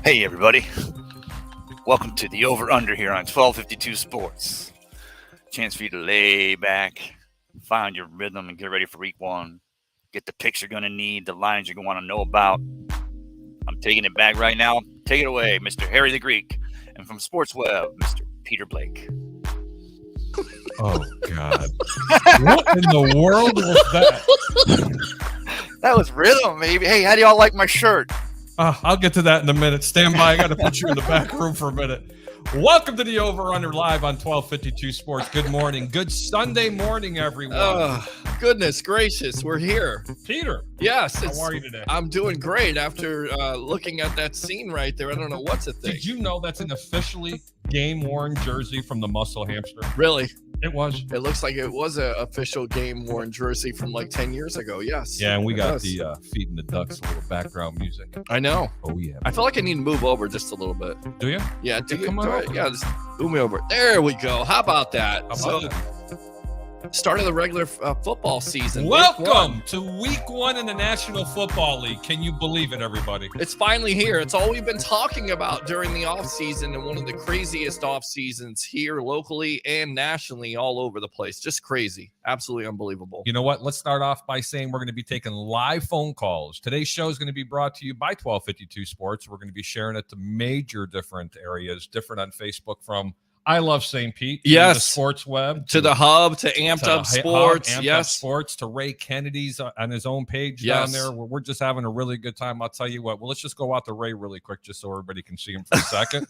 Hey everybody, welcome to the Over-Under here on 1252 Sports. Chance for you to lay back, find your rhythm, and get ready for week one. Get the picks you're going to need, the lines you're going to want to know about. I'm taking it back right now. Take it away, Mr. Harry the Greek. And from Sports Web, Mr. Peter Blake. Oh, God. What in the world was that? That was rhythm, baby. Hey, how do y'all like my shirt? I'll get to that in a minute. Stand by. I got to put you in the back room for a minute. Welcome to the Over-Under live on 1252 Sports. Good morning. Good Sunday morning, everyone. Oh, goodness gracious. We're here. Peter. Yes. How are you today? I'm doing great after looking at that scene right there. I don't know what to think. Did you know that's an officially game-worn jersey from the Muscle Hamster? Really? It was. It looks like it was an official game-worn jersey from like 10 years ago. Yes. Yeah, and we got the Feeding the Ducks a little background music. I know. Oh, yeah. I feel like I need to move over just a little bit. Do you? Yeah. Come on over. Yeah, just move me over. There we go. How about that? Start of the regular football season. Welcome to week one in the National Football League. Can you believe it, everybody? It's finally here. It's all we've been talking about during the offseason, and one of the craziest off seasons here locally and nationally all over the place. Just crazy. Absolutely unbelievable. You know what? Let's start off by saying we're going to be taking live phone calls. Today's show is going to be brought to you by 1252 Sports. We're going to be sharing it to major different areas, different on Facebook, from I Love St. Pete. Yes. The Sports Web. To the Hub, to Amped Up Sports. Amped Up Sports, to Ray Kennedy's on his own page down there. We're just having a really good time. I'll tell you what. Well, let's just go out to Ray really quick just so everybody can see him for a second.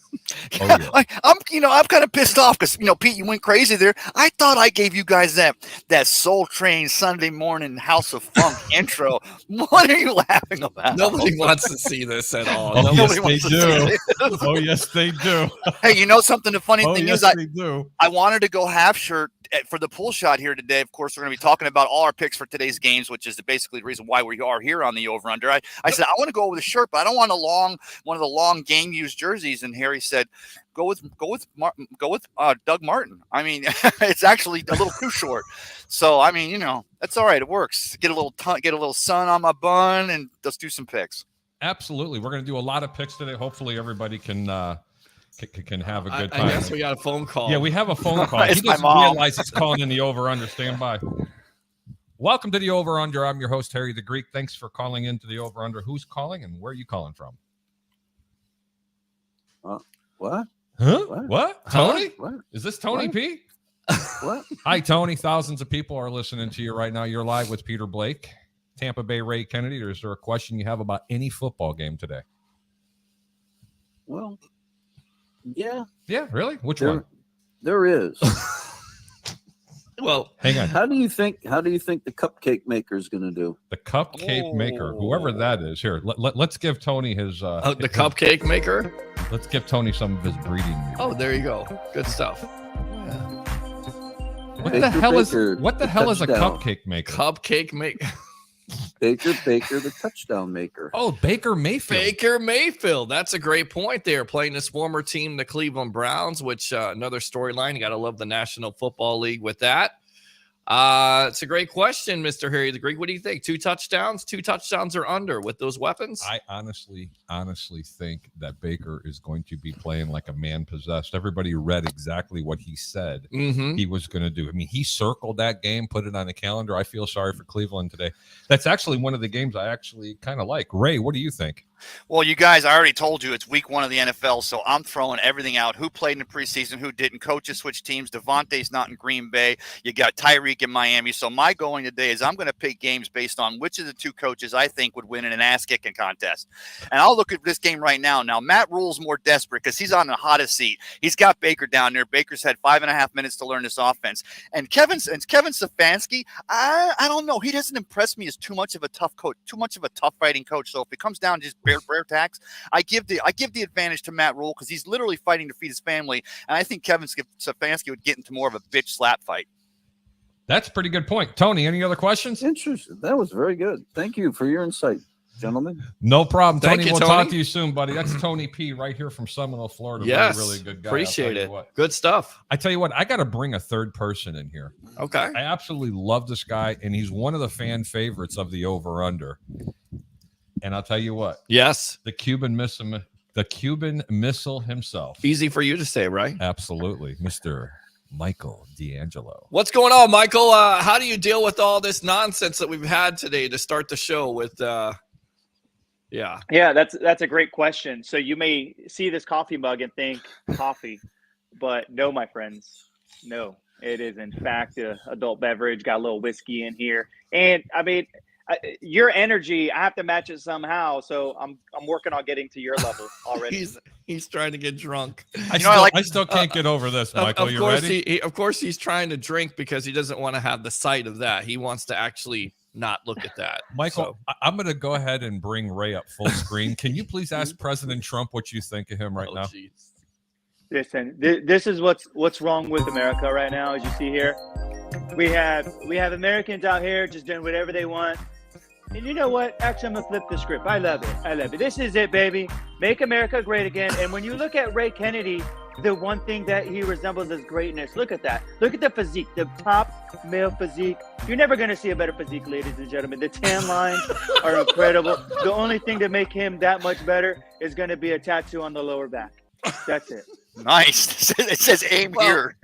I'm kind of pissed off because, Pete, you went crazy there. I thought I gave you guys that Soul Train Sunday morning House of Funk intro. What are you laughing about? Nobody wants to see this at all. Oh, yes, they do. Oh, yes, they do. Hey, you know something? The funny thing is, they do. I wanted to go half shirt for the pool shot here today. Of course, we're going to be talking about all our picks for today's games, which is basically the reason why we are here on the over-under. I said, I want to go with a shirt, but I don't want one of the long game-used jerseys. And Harry said, go with Doug Martin. I mean, it's actually a little too short. So, I mean, that's all right. It works. Get a little sun on my bun, and let's do some picks. Absolutely. We're going to do a lot of picks today. Hopefully everybody can have a good time. I guess we got a phone call. Yeah, we have a phone call. It's He doesn't my mom. realize he's calling in the over-under. Stand by. Welcome to the over-under. I'm your host, Harry the Greek. Thanks for calling into the over-under. Who's calling and where are you calling from? What? Huh? What? What? Tony? What? Is this Tony What? P? What? Hi, Tony. Thousands of people are listening to you right now. You're live with Peter Blake, Tampa Bay Ray Kennedy. Or is there a question you have about any football game today? Well, yeah, Yeah, really? Which one? there is. Well, Hang on. How do you think the cupcake maker is going to do? The cupcake maker, whoever that is. Here, let's give Tony his. the cupcake maker. Let's give Tony some of his breeding. Oh, there you go. Good stuff. What the hell is Baker, a touchdown. cupcake maker? Cupcake maker. Baker, the touchdown maker. Oh, Baker Mayfield. Baker Mayfield. That's a great point there. Playing his former team, the Cleveland Browns, which another storyline. You got to love the National Football League with that. It's a great question, Mr. Harry the Greek. What do you think? 2 touchdowns? 2 touchdowns or under with those weapons? I honestly think that Baker is going to be playing like a man possessed. Everybody read exactly what he said he was going to do. I mean, he circled that game, put it on the calendar. I feel sorry for Cleveland today. That's actually one of the games I actually kind of like. Ray, what do you think? Well, you guys, I already told you it's week 1 of the NFL, so I'm throwing everything out. Who played in the preseason, who didn't. Coaches switch teams. Devontae's not in Green Bay. You got Tyreek in Miami. So my going today is I'm going to pick games based on which of the 2 coaches I think would win in an ass-kicking contest. And I'll look at this game right now. Now, Matt Rule's more desperate because he's on the hottest seat. He's got Baker down there. Baker's had 5.5 minutes to learn this offense. And Kevin Stefanski, I don't know. He doesn't impress me as too much of a tough coach, too much of a tough fighting coach. So if it comes down to just bare tacks, I give the advantage to Matt Rule because he's literally fighting to feed his family, and I think Kevin Stefanski would get into more of a bitch slap fight. That's a pretty good point. Tony, any other questions? Interesting. That was very good. Thank you for your insight, gentlemen. No problem. Thank Tony, you, we'll Tony. talk to you soon, buddy. That's Tony P right here from Seminole, Florida. Yes. Really good guy. Appreciate I'll tell it. you what. Good stuff. I tell you what, I got to bring a third person in here. Okay. I absolutely love this guy, and he's one of the fan favorites of the over-under. And I'll tell you what, Yes. the Cuban missile himself. Easy for you to say, right? Absolutely. Mr. Michael D'Angelo. What's going on, Michael? How do you deal with all this nonsense that we've had today to start the show with? Yeah, that's a great question. So you may see this coffee mug and think coffee, but no, my friends, no. It is in fact an adult beverage. Got a little whiskey in here, and I mean, your energy, I have to match it somehow. So I'm working on getting to your level already. he's trying to get drunk. I still can't get over this, Michael. Of You course, ready? of course, he's trying to drink because he doesn't want to have the sight of that. He wants to actually not look at that. Michael, So- I'm going to go ahead and bring Ray up full screen. Can you please ask President Trump what you think of him right now? Geez. Listen, this is what's wrong with America right now. As you see here, we have Americans out here just doing whatever they want. And you know what? Actually, I'm going to flip the script. I love it. This is it, baby. Make America great again. And when you look at Ray Kennedy, the one thing that he resembles is greatness. Look at that. Look at the physique, the top male physique. You're never going to see a better physique, ladies and gentlemen. The tan lines are incredible. The only thing to make him that much better is going to be a tattoo on the lower back. That's it. Nice. It says aim here.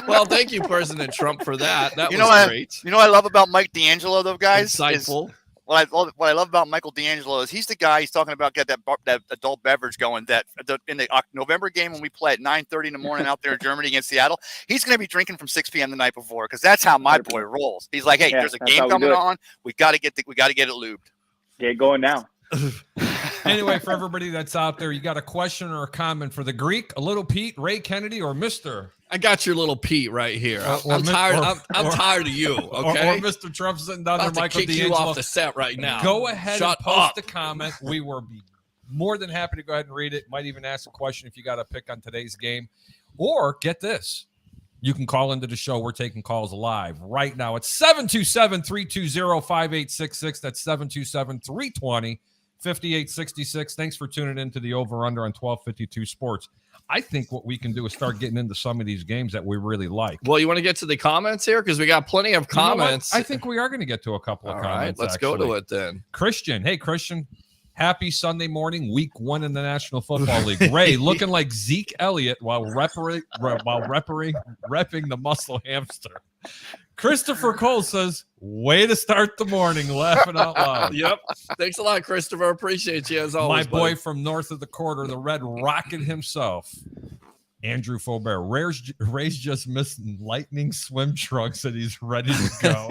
Well, thank you, President Trump, for that. That You was know great. You know what I love about Mike D'Angelo, though, guys? Insightful. What I love about Michael D'Angelo is he's the guy. He's talking about get that adult beverage going. That in the November game when we play at 9:30 in the morning out there in Germany against Seattle, he's going to be drinking from 6 p.m. the night before because that's how my boy rolls. He's like, hey, Yeah, there's a that's how game we coming do it. on. We got to get it lubed. Get going now. Anyway, for everybody that's out there, you got a question or a comment for the Greek, a little Pete, Ray Kennedy, or Mr. I got your little Pete right here. Or I'm tired. or- I'm tired of you. Okay. Or Mr. Trump sitting down there, I'm about Michael to kick you D'Angelo. off the set right now. Go ahead Shut and post up. a comment. We will be more than happy to go ahead and read it. Might even ask a question if you got a pick on today's game. Or get this. You can call into the show. We're taking calls live right now. It's 727-320-5866. That's 727-320-5866. Thanks for tuning in to the Over-Under on 1252 Sports. I think what we can do is start getting into some of these games that we really like. Well, you want to get to the comments here? Because we got plenty of comments. I think we are going to get to a couple of comments. All right, let's go to it then. Christian. Hey, Christian. Happy Sunday morning, week 1 in the National Football League. Ray looking like Zeke Elliott while repping the muscle hamster. Christopher Cole says, way to start the morning, laughing out loud. Yep. Thanks a lot, Christopher. Appreciate you as always. My boy from north of the quarter, the Red Rocket himself. Andrew Faubert. Ray's just missing lightning swim trunks and he's ready to go.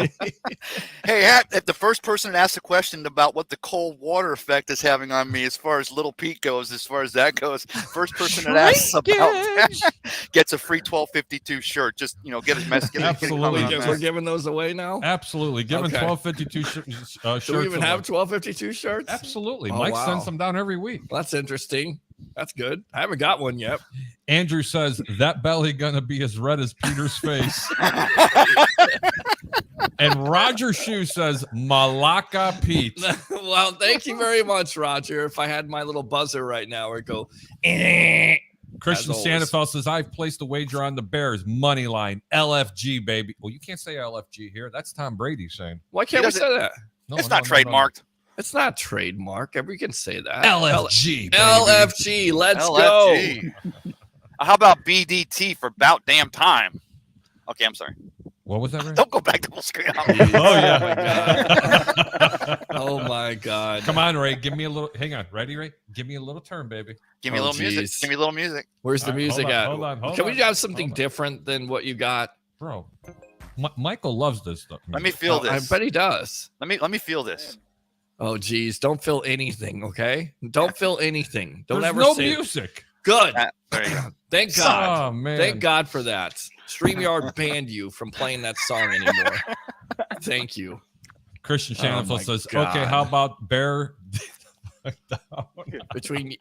Hey, if the first person that asked a question about what the cold water effect is having on me as far as Little Pete goes, as far as that goes, first person that asks about that gets a free 1252 shirt. Just, get his message. Absolutely. We're giving those away now? Absolutely. Giving 1252 shirts. Do we even have 1252 shirts? Absolutely. Mike sends them down every week. Well, that's interesting. That's good. I haven't got one yet. Andrew says, that belly gonna be as red as Peter's face. And Roger Shue says, Malaka Pete. Well, thank you very much, Roger. If I had my little buzzer right now, it'd go. Christian Sandoval says, I've placed a wager on the Bears money line. LFG, baby. Well, you can't say LFG here. That's Tom Brady saying. Why can't we say that? It's not trademarked. It's not trademark. We can say that. LFG. LFG. Let's go. How about BDT for about damn time? Okay, I'm sorry. What was that? Ray? Don't go back to full screen. Oh, yeah. Oh, my God. Come on, Ray. Give me a little. Hang on. Ready, Ray? Give me a little turn, baby. Give me a little music. Give me a little music. Where's the music at? Hold on. Can we have something different than what you got? Bro, Michael loves this stuff. Let me feel this. I bet he does. Let me feel this. Oh, geez. Don't feel anything, okay? Don't feel anything. Don't There's ever no say music. Good. There you go. Thank God. Oh, man. Thank God for that. StreamYard banned you from playing that song anymore. Thank you. Christian Shanafel says, God. okay, how about Bear? Between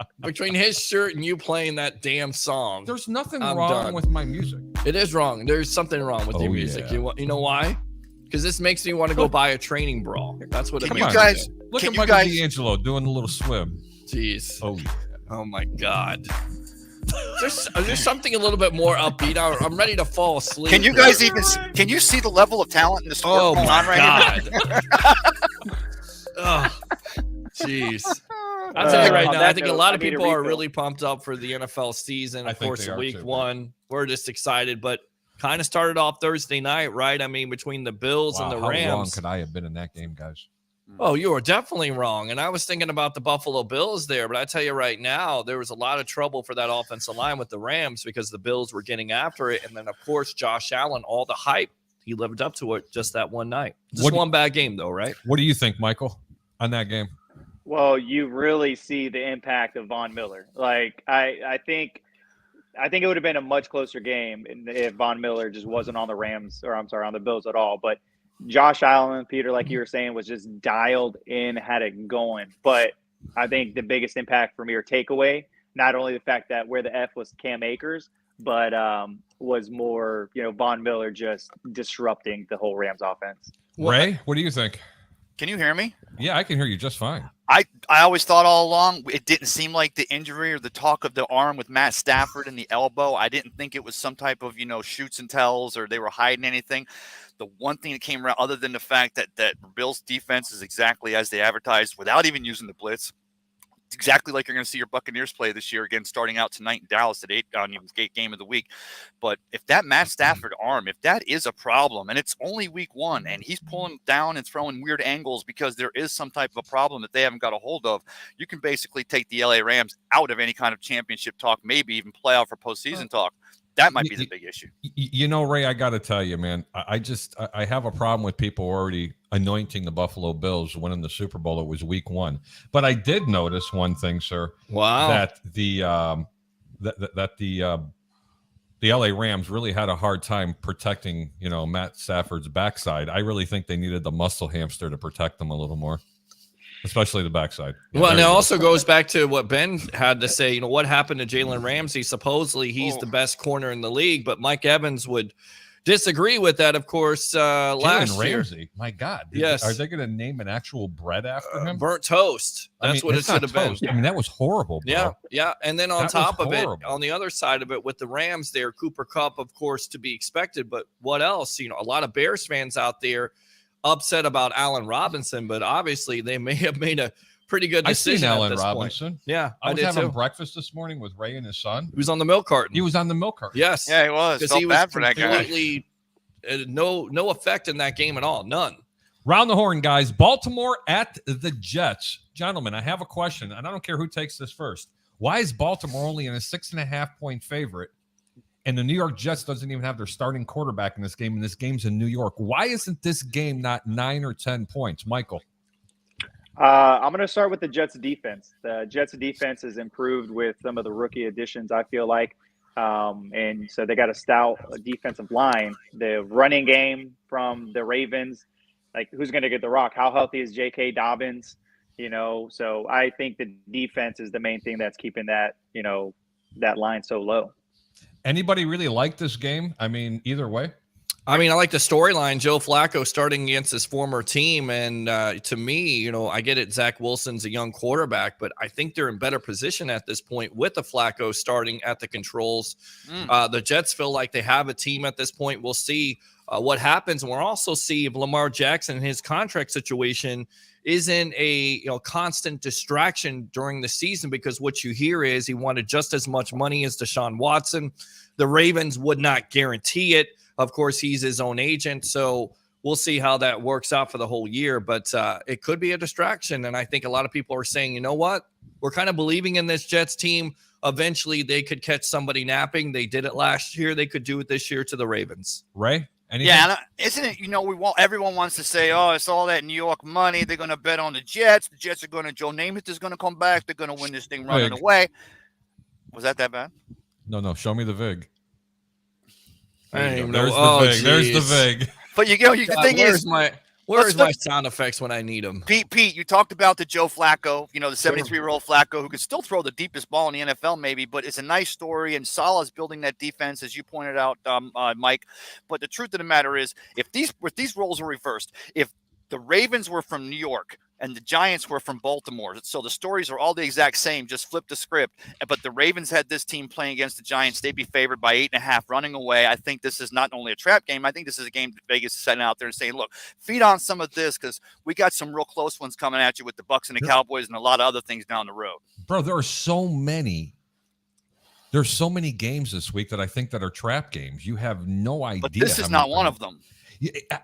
his shirt and you playing that damn song. There's nothing I'm wrong done. with my music. It is wrong. There's something wrong with your music. Yeah. You know why? Because this makes me want to go buy a training bra. That's what it Can makes you guys? me do. Look Can at you Michael guys- D'Angelo doing a little swim. Jeez. Oh, yeah. Oh my God. There's something a little bit more upbeat. I'm ready to fall asleep. Can you guys even? Can you see the level of talent in the sport Oh going my on right God. Oh, jeez. I'll Uh, tell you right on now, that I think a note, lot I of need a people are refill. really pumped up for the NFL season. I Of think course, they are week too. 1, we're just excited, but kind of started off Thursday night, right? I mean, between the Bills and the How wrong Rams. could I have been in that game, guys? Oh, you were definitely wrong. And I was thinking about the Buffalo Bills there, but I tell you right now, there was a lot of trouble for that offensive line with the Rams because the Bills were getting after it. And then, of course, Josh Allen, all the hype, he lived up to it just that one night. Just one bad game, though, right? What do you think, Michael, on that game? Well, you really see the impact of Von Miller. Like I think it would have been a much closer game if Von Miller just wasn't on the Rams, or I'm sorry, on the Bills at all. But Josh Allen, Peter, like you were saying, was just dialed in, had it going. But I think the biggest impact for me or takeaway, not only the fact that where the F was Cam Akers, but was more, Von Miller just disrupting the whole Rams offense. Ray, what do you think? Can you hear me? Yeah, I can hear you just fine. I always thought all along it didn't seem like the injury or the talk of the arm with Matt Stafford and the elbow. I didn't think it was some type of, shoots and tells or they were hiding anything. The one thing that came around, other than the fact that Bills defense is exactly as they advertised without even using the blitz, it's exactly like you're going to see your Buccaneers play this year again, starting out tonight in Dallas at 8 on the game of the week. But if that Matt Stafford arm, if that is a problem, and it's only week 1, and he's pulling down and throwing weird angles because there is some type of a problem that they haven't got a hold of, you can basically take the LA Rams out of any kind of championship talk, maybe even playoff or postseason talk. That might be the big issue. Ray, I got to tell you, man, I have a problem with people already anointing the Buffalo Bills winning the Super Bowl. It was week 1. But I did notice one thing, sir. Wow. That the LA Rams really had a hard time protecting, Matt Stafford's backside. I really think they needed the muscle hamster to protect them a little more. especially the backside. Yeah, Well, and it very good. also goes back to what Ben had to say. What happened to Jalen Ramsey? Supposedly he's the best corner in the league, but Mike Evans would disagree with that, of course, last year. Ramsey, my God. Yes. Are they going to name an actual bread after him? Burnt toast. That's what it it's not should have been. toast. I mean, that was horrible, bro. Yeah, yeah. And then on That top was of it, horrible. on the other side of it, with the Rams there, Cooper Kupp, of course, to be expected. But what else? A lot of Bears fans out there upset about Allen Robinson, but obviously they may have made a pretty good decision. I've seen at Allen this Robinson. Point. Yeah, I was did having too. breakfast this morning with Ray and his son. He was on the milk carton. He was on the milk carton. Yes. Yeah, he was. Because Felt he was bad for that guy. completely no effect in that game at all. None. Round the horn, guys. Baltimore at the Jets. Gentlemen, I have a question, and I don't care who takes this first. Why is Baltimore only in a 6.5-point favorite, and the New York Jets doesn't even have their starting quarterback in this game, and this game's in New York? Why isn't this game not 9 or 10 points? Michael? I'm going to start with the Jets defense. The Jets defense has improved with some of the rookie additions, I feel like. And so they got a stout defensive line. The running game from the Ravens, like who's going to get the rock? How healthy is J.K. Dobbins? So I think the defense is the main thing that's keeping that, that line so low. Anybody really like this game? I mean, either way. I mean, I like the storyline. Joe Flacco starting against his former team. And to me, I get it. Zach Wilson's a young quarterback, but I think they're in better position at this point with the Flacco starting at the controls. The Jets feel like they have a team at this point. We'll see what happens. And we'll also see if Lamar Jackson, his contract situation, isn't a constant distraction during the season, because what you hear is he wanted just as much money as Deshaun Watson. The Ravens would not guarantee it. Of course, he's his own agent, so we'll see how that works out for the whole year. But it could be a distraction, and I think a lot of people are saying, you know what? We're kind of believing in this Jets team. Eventually, they could catch somebody napping. They did it last year. They could do it this year to the Ravens. Ray? Anything? Yeah, and isn't it? Everyone wants to say, "Oh, it's all that New York money. They're going to bet on the Jets. The Jets are going to. Joe Namath is going to come back. They're going to win this thing running away." Was that bad? No. Show me the VIG. There's There's the VIG. But the thing is, where's my sound effects when I need them? Pete, you talked about the Joe Flacco, the 73-year-old Flacco who could still throw the deepest ball in the NFL, maybe, but it's a nice story. And Salah's building that defense, as you pointed out, Mike. But the truth of the matter is, if these roles are reversed, if the Ravens were from New York and the Giants were from Baltimore, so the stories are all the exact same, just flip the script. But the Ravens had this team playing against the Giants. They'd be favored by 8.5 running away. I think this is not only a trap game. I think this is a game that Vegas is setting out there and saying, look, feed on some of this, because we got some real close ones coming at you with the Bucs and the Cowboys and a lot of other things down the road. Bro, there are so many. There's so many games this week that I think that are trap games. You have no idea. But this is not one of them.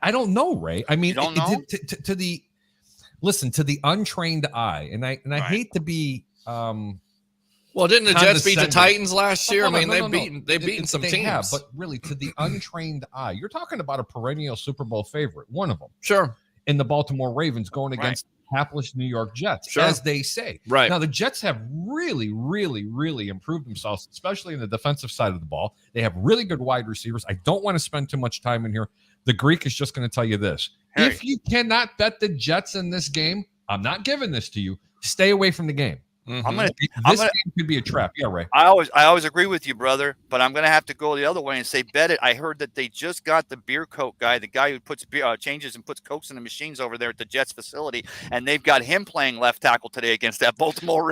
I don't know, Ray. I mean, you don't know? To the untrained eye, and I hate to be. Well, didn't the Jets beat the Titans last year? They've beaten some teams. Have, but really, to the untrained eye, you're talking about a perennial Super Bowl favorite, one of them. Sure. In the Baltimore Ravens going against hapless New York Jets, as they say. Right. Now, the Jets have really, really, really improved themselves, especially in the defensive side of the ball. They have really good wide receivers. I don't want to spend too much time in here. The Greek is just going to tell you this. Hey. If you cannot bet the Jets in this game, I'm not giving this to you. Stay away from the game. Mm-hmm. This game could be a trap. Yeah, Ray. I always agree with you, brother, but I'm going to have to go the other way and say bet it. I heard that they just got the beer coke guy, the guy who puts changes and puts cokes in the machines over there at the Jets facility, and they've got him playing left tackle today against that Baltimore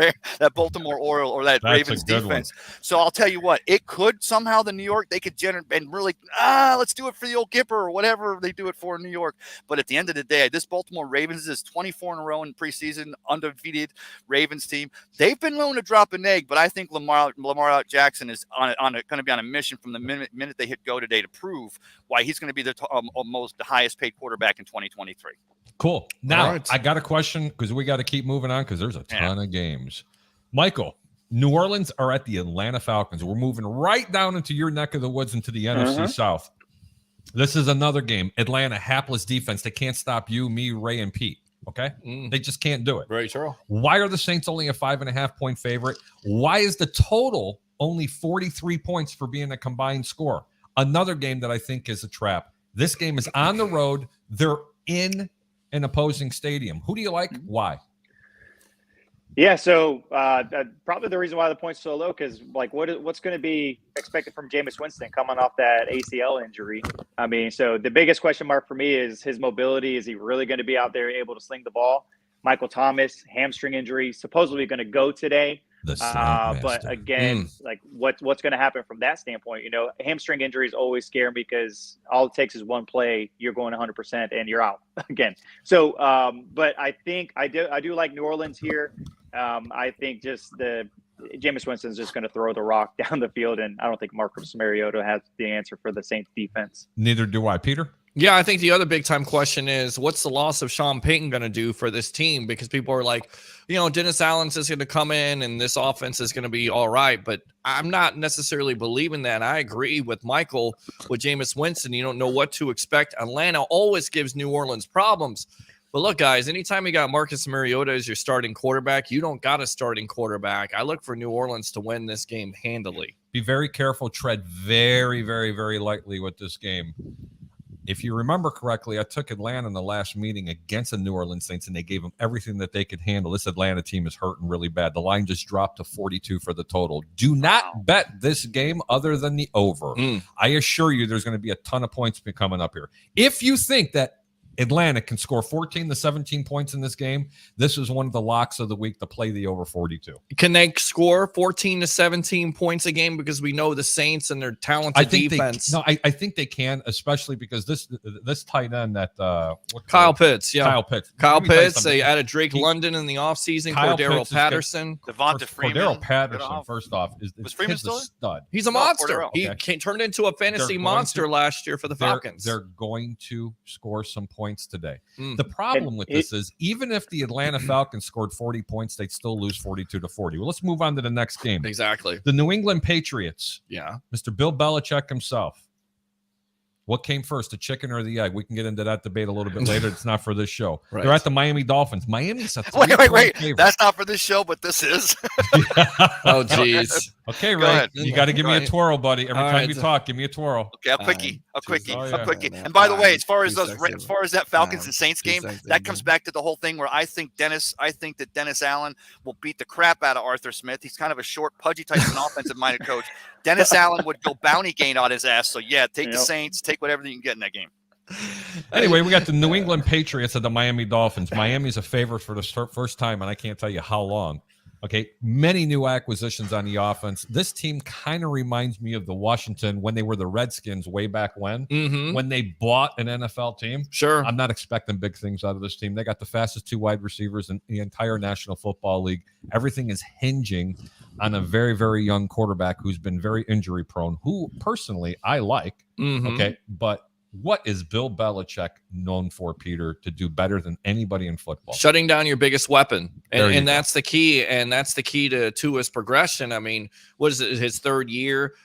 Oriole or that Ravens defense. So I'll tell you what, it could somehow the New York, they could generate and really let's do it for the old Gipper or whatever they do it for in New York. But at the end of the day, this Baltimore Ravens is 24 in a row in preseason, undefeated Ravens team. They've been known to drop an egg, but I think Lamar Jackson is going to be on a mission from the minute they hit go today to prove why he's going to be the highest paid quarterback in 2023. Cool. Now, I got a question because we got to keep moving on because there's a ton of games. Michael, New Orleans are at the Atlanta Falcons. We're moving right down into your neck of the woods into the NFC South. This is another game. Atlanta, hapless defense. They can't stop you, me, Ray, and Pete. Okay? They just can't do it. Very true. Why are the Saints only a 5.5-point favorite? Why is the total only 43 points for being a combined score? Another game that I think is a trap. This game is on the road. They're in an opposing stadium. Who do you like? Why? Yeah, so probably the reason why the point's so low because like what's going to be expected from Jameis Winston coming off that ACL injury? I mean, so the biggest question mark for me is his mobility. Is he really going to be out there able to sling the ball? Michael Thomas, hamstring injury, supposedly going to go today. But again, like what's going to happen from that standpoint? You know, hamstring injuries always scare me because all it takes is one play, you're going 100% and you're out again. So, but I think I do like New Orleans here. I think just Jameis Winston's just going to throw the rock down the field, and I don't think Marcus Mariota has the answer for the Saints defense. Neither do I, Peter. Yeah, I think the other big time question is what's the loss of Sean Payton going to do for this team? Because people are like, you know, Dennis Allen's is going to come in and this offense is going to be all right. But I'm not necessarily believing that. I agree with Michael with Jameis Winston. You don't know what to expect. Atlanta always gives New Orleans problems. But look, guys, anytime you got Marcus Mariota as your starting quarterback, you don't got a starting quarterback. I look for New Orleans to win this game handily. Be very careful. Tread very, very, very lightly with this game. If you remember correctly, I took Atlanta in the last meeting against the New Orleans Saints, and they gave them everything that they could handle. This Atlanta team is hurting really bad. The line just dropped to 42 for the total. Do not bet this game other than the over. I assure you there's going to be a ton of points coming up here. If you think that Atlanta can score 14 to 17 points in this game, this is one of the locks of the week to play the over 42. Can they score 14 to 17 points a game? Because we know the Saints and their talented defense. I think they can, especially because this tight end that Kyle Pitts. Kyle Pitts. They added Drake London in the offseason. Cordero Patterson. Devonta Freeman. Cordero Patterson, first off, was Freeman still a stud. He's a monster. Okay. He turned into a fantasy monster last year for the Falcons. They're going to score some points today. The problem with this is even if the Atlanta Falcons scored 40 points, they'd still lose 42 to 40. Well, let's move on to the next game. Exactly. The New England Patriots. Yeah. Mr. Bill Belichick himself. What came first, the chicken or the egg? We can get into that debate a little bit later. It's not for this show. Right. They're at the Miami Dolphins. Miami's a wait. favorite. That's not for this show, but this is. Oh, geez. Okay, Ray. You got to give me a twirl, buddy. Every All time right. you talk, give me a twirl. Okay, a quickie. Oh, yeah. A quickie. And by the way, as far as that Falcons and Saints game, that comes back to the whole thing where I think that Dennis Allen will beat the crap out of Arthur Smith. He's kind of a short, pudgy type of an offensive-minded coach. Dennis Allen would go bounty gain on his ass. So, yeah, take the Saints, take whatever you can get in that game. Anyway, we got the New England Patriots and the Miami Dolphins. Miami's a favorite for the first time, and I can't tell you how long. Okay, many new acquisitions on the offense. This team kind of reminds me of the Washington when they were the Redskins way back when they bought an NFL team. Sure. I'm not expecting big things out of this team. They got the fastest two wide receivers in the entire National Football League. Everything is hinging on a very, very young quarterback who's been very injury prone, who personally I like. Okay, but what is Bill Belichick known for, Peter, to do better than anybody in football? Shutting down your biggest weapon. And that's the key. And that's the key to his progression. I mean, what is it, his third year?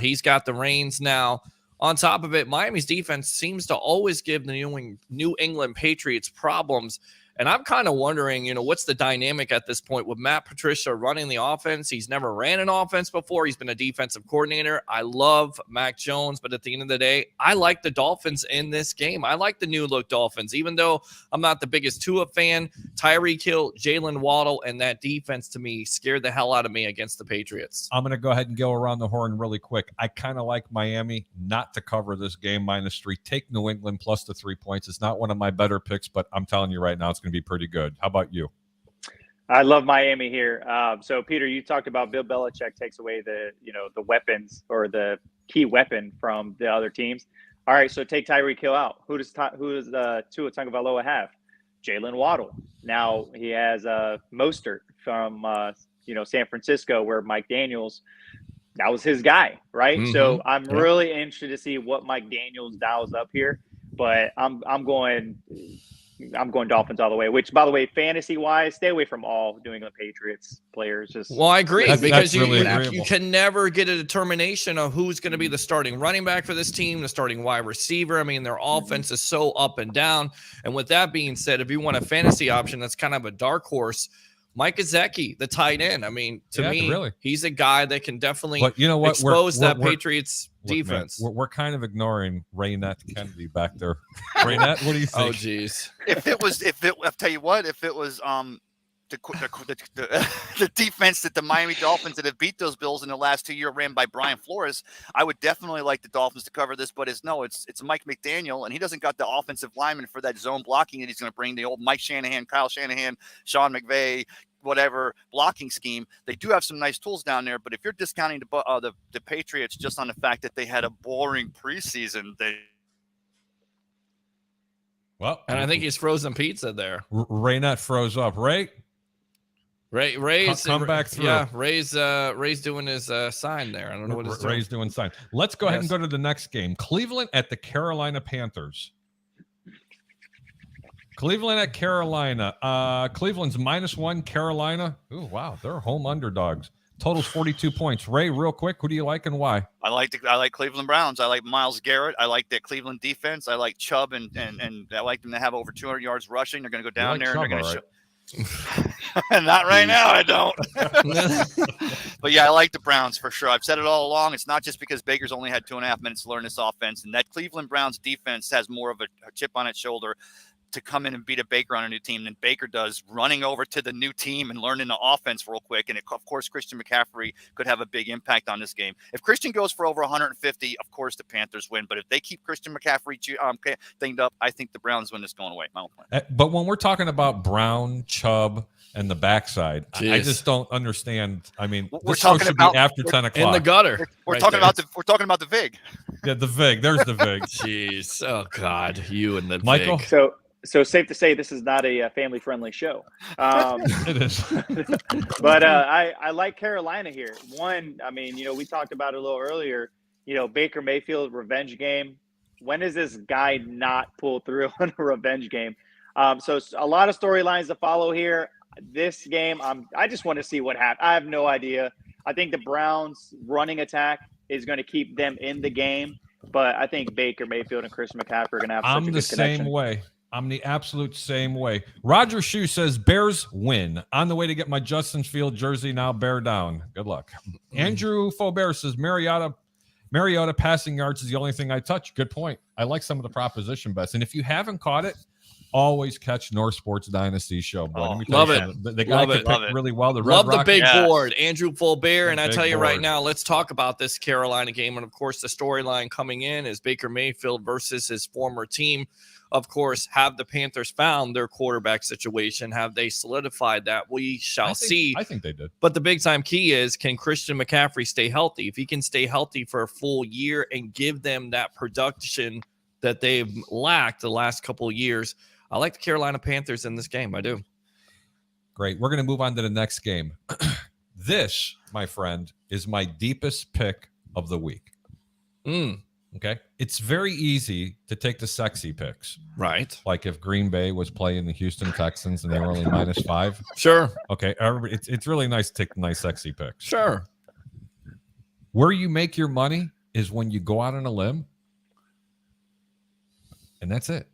He's got the reins now. On top of it, Miami's defense seems to always give the New England Patriots problems. And I'm kind of wondering, what's the dynamic at this point with Matt Patricia running the offense? He's never ran an offense before. He's been a defensive coordinator. I love Mac Jones, but at the end of the day, I like the Dolphins in this game. I like the new look Dolphins, even though I'm not the biggest Tua fan. Tyreek Hill, Jalen Waddle, and that defense to me scared the hell out of me against the Patriots. I'm going to go ahead and go around the horn really quick. I kind of like Miami not to cover this game -3. Take New England plus the 3 points. It's not one of my better picks, but I'm telling you right now, it's going to be pretty good. How about you? I love Miami here. So, Peter, you talked about Bill Belichick takes away the weapons or the key weapon from the other teams. All right, so take Tyreek Hill out. Who does Tua Tagovailoa have? Jalen Waddle. Now he has Mostert from San Francisco, where Mike Daniels, that was his guy, right? So I'm really interested to see what Mike Daniels dials up here. But I'm going Dolphins all the way, which, by the way, fantasy-wise, stay away from all New England Patriots players. Well, I agree, because really you can never get a determination of who's going to be the starting running back for this team, the starting wide receiver. I mean, their offense is so up and down. And with that being said, if you want a fantasy option that's kind of a dark horse, Mike Gesicki, the tight end. I mean, to me, he's a guy that can definitely expose that Patriots defense. Man, we're kind of ignoring Raynette Kennedy back there. Raynette, what do you think? Oh, geez. I'll tell you what, if it was the defense that the Miami Dolphins that have beat those Bills in the last 2 years ran by Brian Flores. I would definitely like the Dolphins to cover this, but it's Mike McDaniel, and he doesn't got the offensive lineman for that zone blocking that he's going to bring, the old Mike Shanahan, Kyle Shanahan, Sean McVay, whatever blocking scheme. They do have some nice tools down there, but if you're discounting the Patriots just on the fact that they had a boring preseason, and I think he's frozen pizza there. Raynette froze up. Ray's come back through. Yeah, Ray's doing his sign there. I don't know what it's Ray's doing sign. Let's go ahead and go to the next game. Cleveland at the Carolina Panthers. Cleveland at Carolina. Cleveland's -1. Carolina. Ooh, wow, they're home underdogs. Total's 42 points. Ray, real quick, who do you like and why? I like Cleveland Browns. I like Myles Garrett. I like that Cleveland defense. I like Chubb, and I like them to have over 200 yards rushing. They're going to go down there and they're going to show. Not right now, I don't. But yeah, I like the Browns for sure. I've said it all along. It's not just because Baker's only had 2.5 minutes to learn this offense, and that Cleveland Browns defense has more of a chip on its shoulder to come in and beat a Baker on a new team than Baker does running over to the new team and learning the offense real quick. And of course, Christian McCaffrey could have a big impact on this game. If Christian goes for over 150, of course the Panthers win. But if they keep Christian McCaffrey thinged up, I think the Browns win this going away. My own plan. But when we're talking about Brown, Chubb, and the backside, I just don't understand. I mean, we're talking about after 10 o'clock in the gutter. We're talking about the VIG. Yeah, the VIG. There's the VIG. Jeez. Oh God, you and the Michael. VIG. So safe to say this is not a family-friendly show. It is. But I like Carolina here. One, I mean, we talked about it a little earlier. Baker Mayfield revenge game. When does this guy not pull through on a revenge game? So a lot of storylines to follow here. This game, I just want to see what happens. I have no idea. I think the Browns' running attack is going to keep them in the game, but I think Baker Mayfield and Chris McCaffrey are going to have such a good connection. I'm the same way. I'm the absolute same way. Roger Shue says Bears win. On the way to get my Justin Field jersey, now bear down. Good luck. Andrew Faubert says Mariota passing yards is the only thing I touch. Good point. I like some of the proposition bets. And if you haven't caught it, always catch North Sports Dynasty show. Boy. Let me tell you something. The guy could pick really well. Love the big board, Andrew Faubert. And I tell you right now, let's talk about this Carolina game. And of course, the storyline coming in is Baker Mayfield versus his former team. Of course, have the Panthers found their quarterback situation? Have they solidified that? We shall see. I think they did. But the big time key is, can Christian McCaffrey stay healthy? If he can stay healthy for a full year and give them that production that they've lacked the last couple of years, I like the Carolina Panthers in this game. I do. Great. We're going to move on to the next game. This, my friend, is my deepest pick of the week. Okay. It's very easy to take the sexy picks. Right. Like if Green Bay was playing the Houston Texans and they were only -5. Sure. Okay. It's really nice to take nice sexy picks. Sure. Where you make your money is when you go out on a limb. And that's it.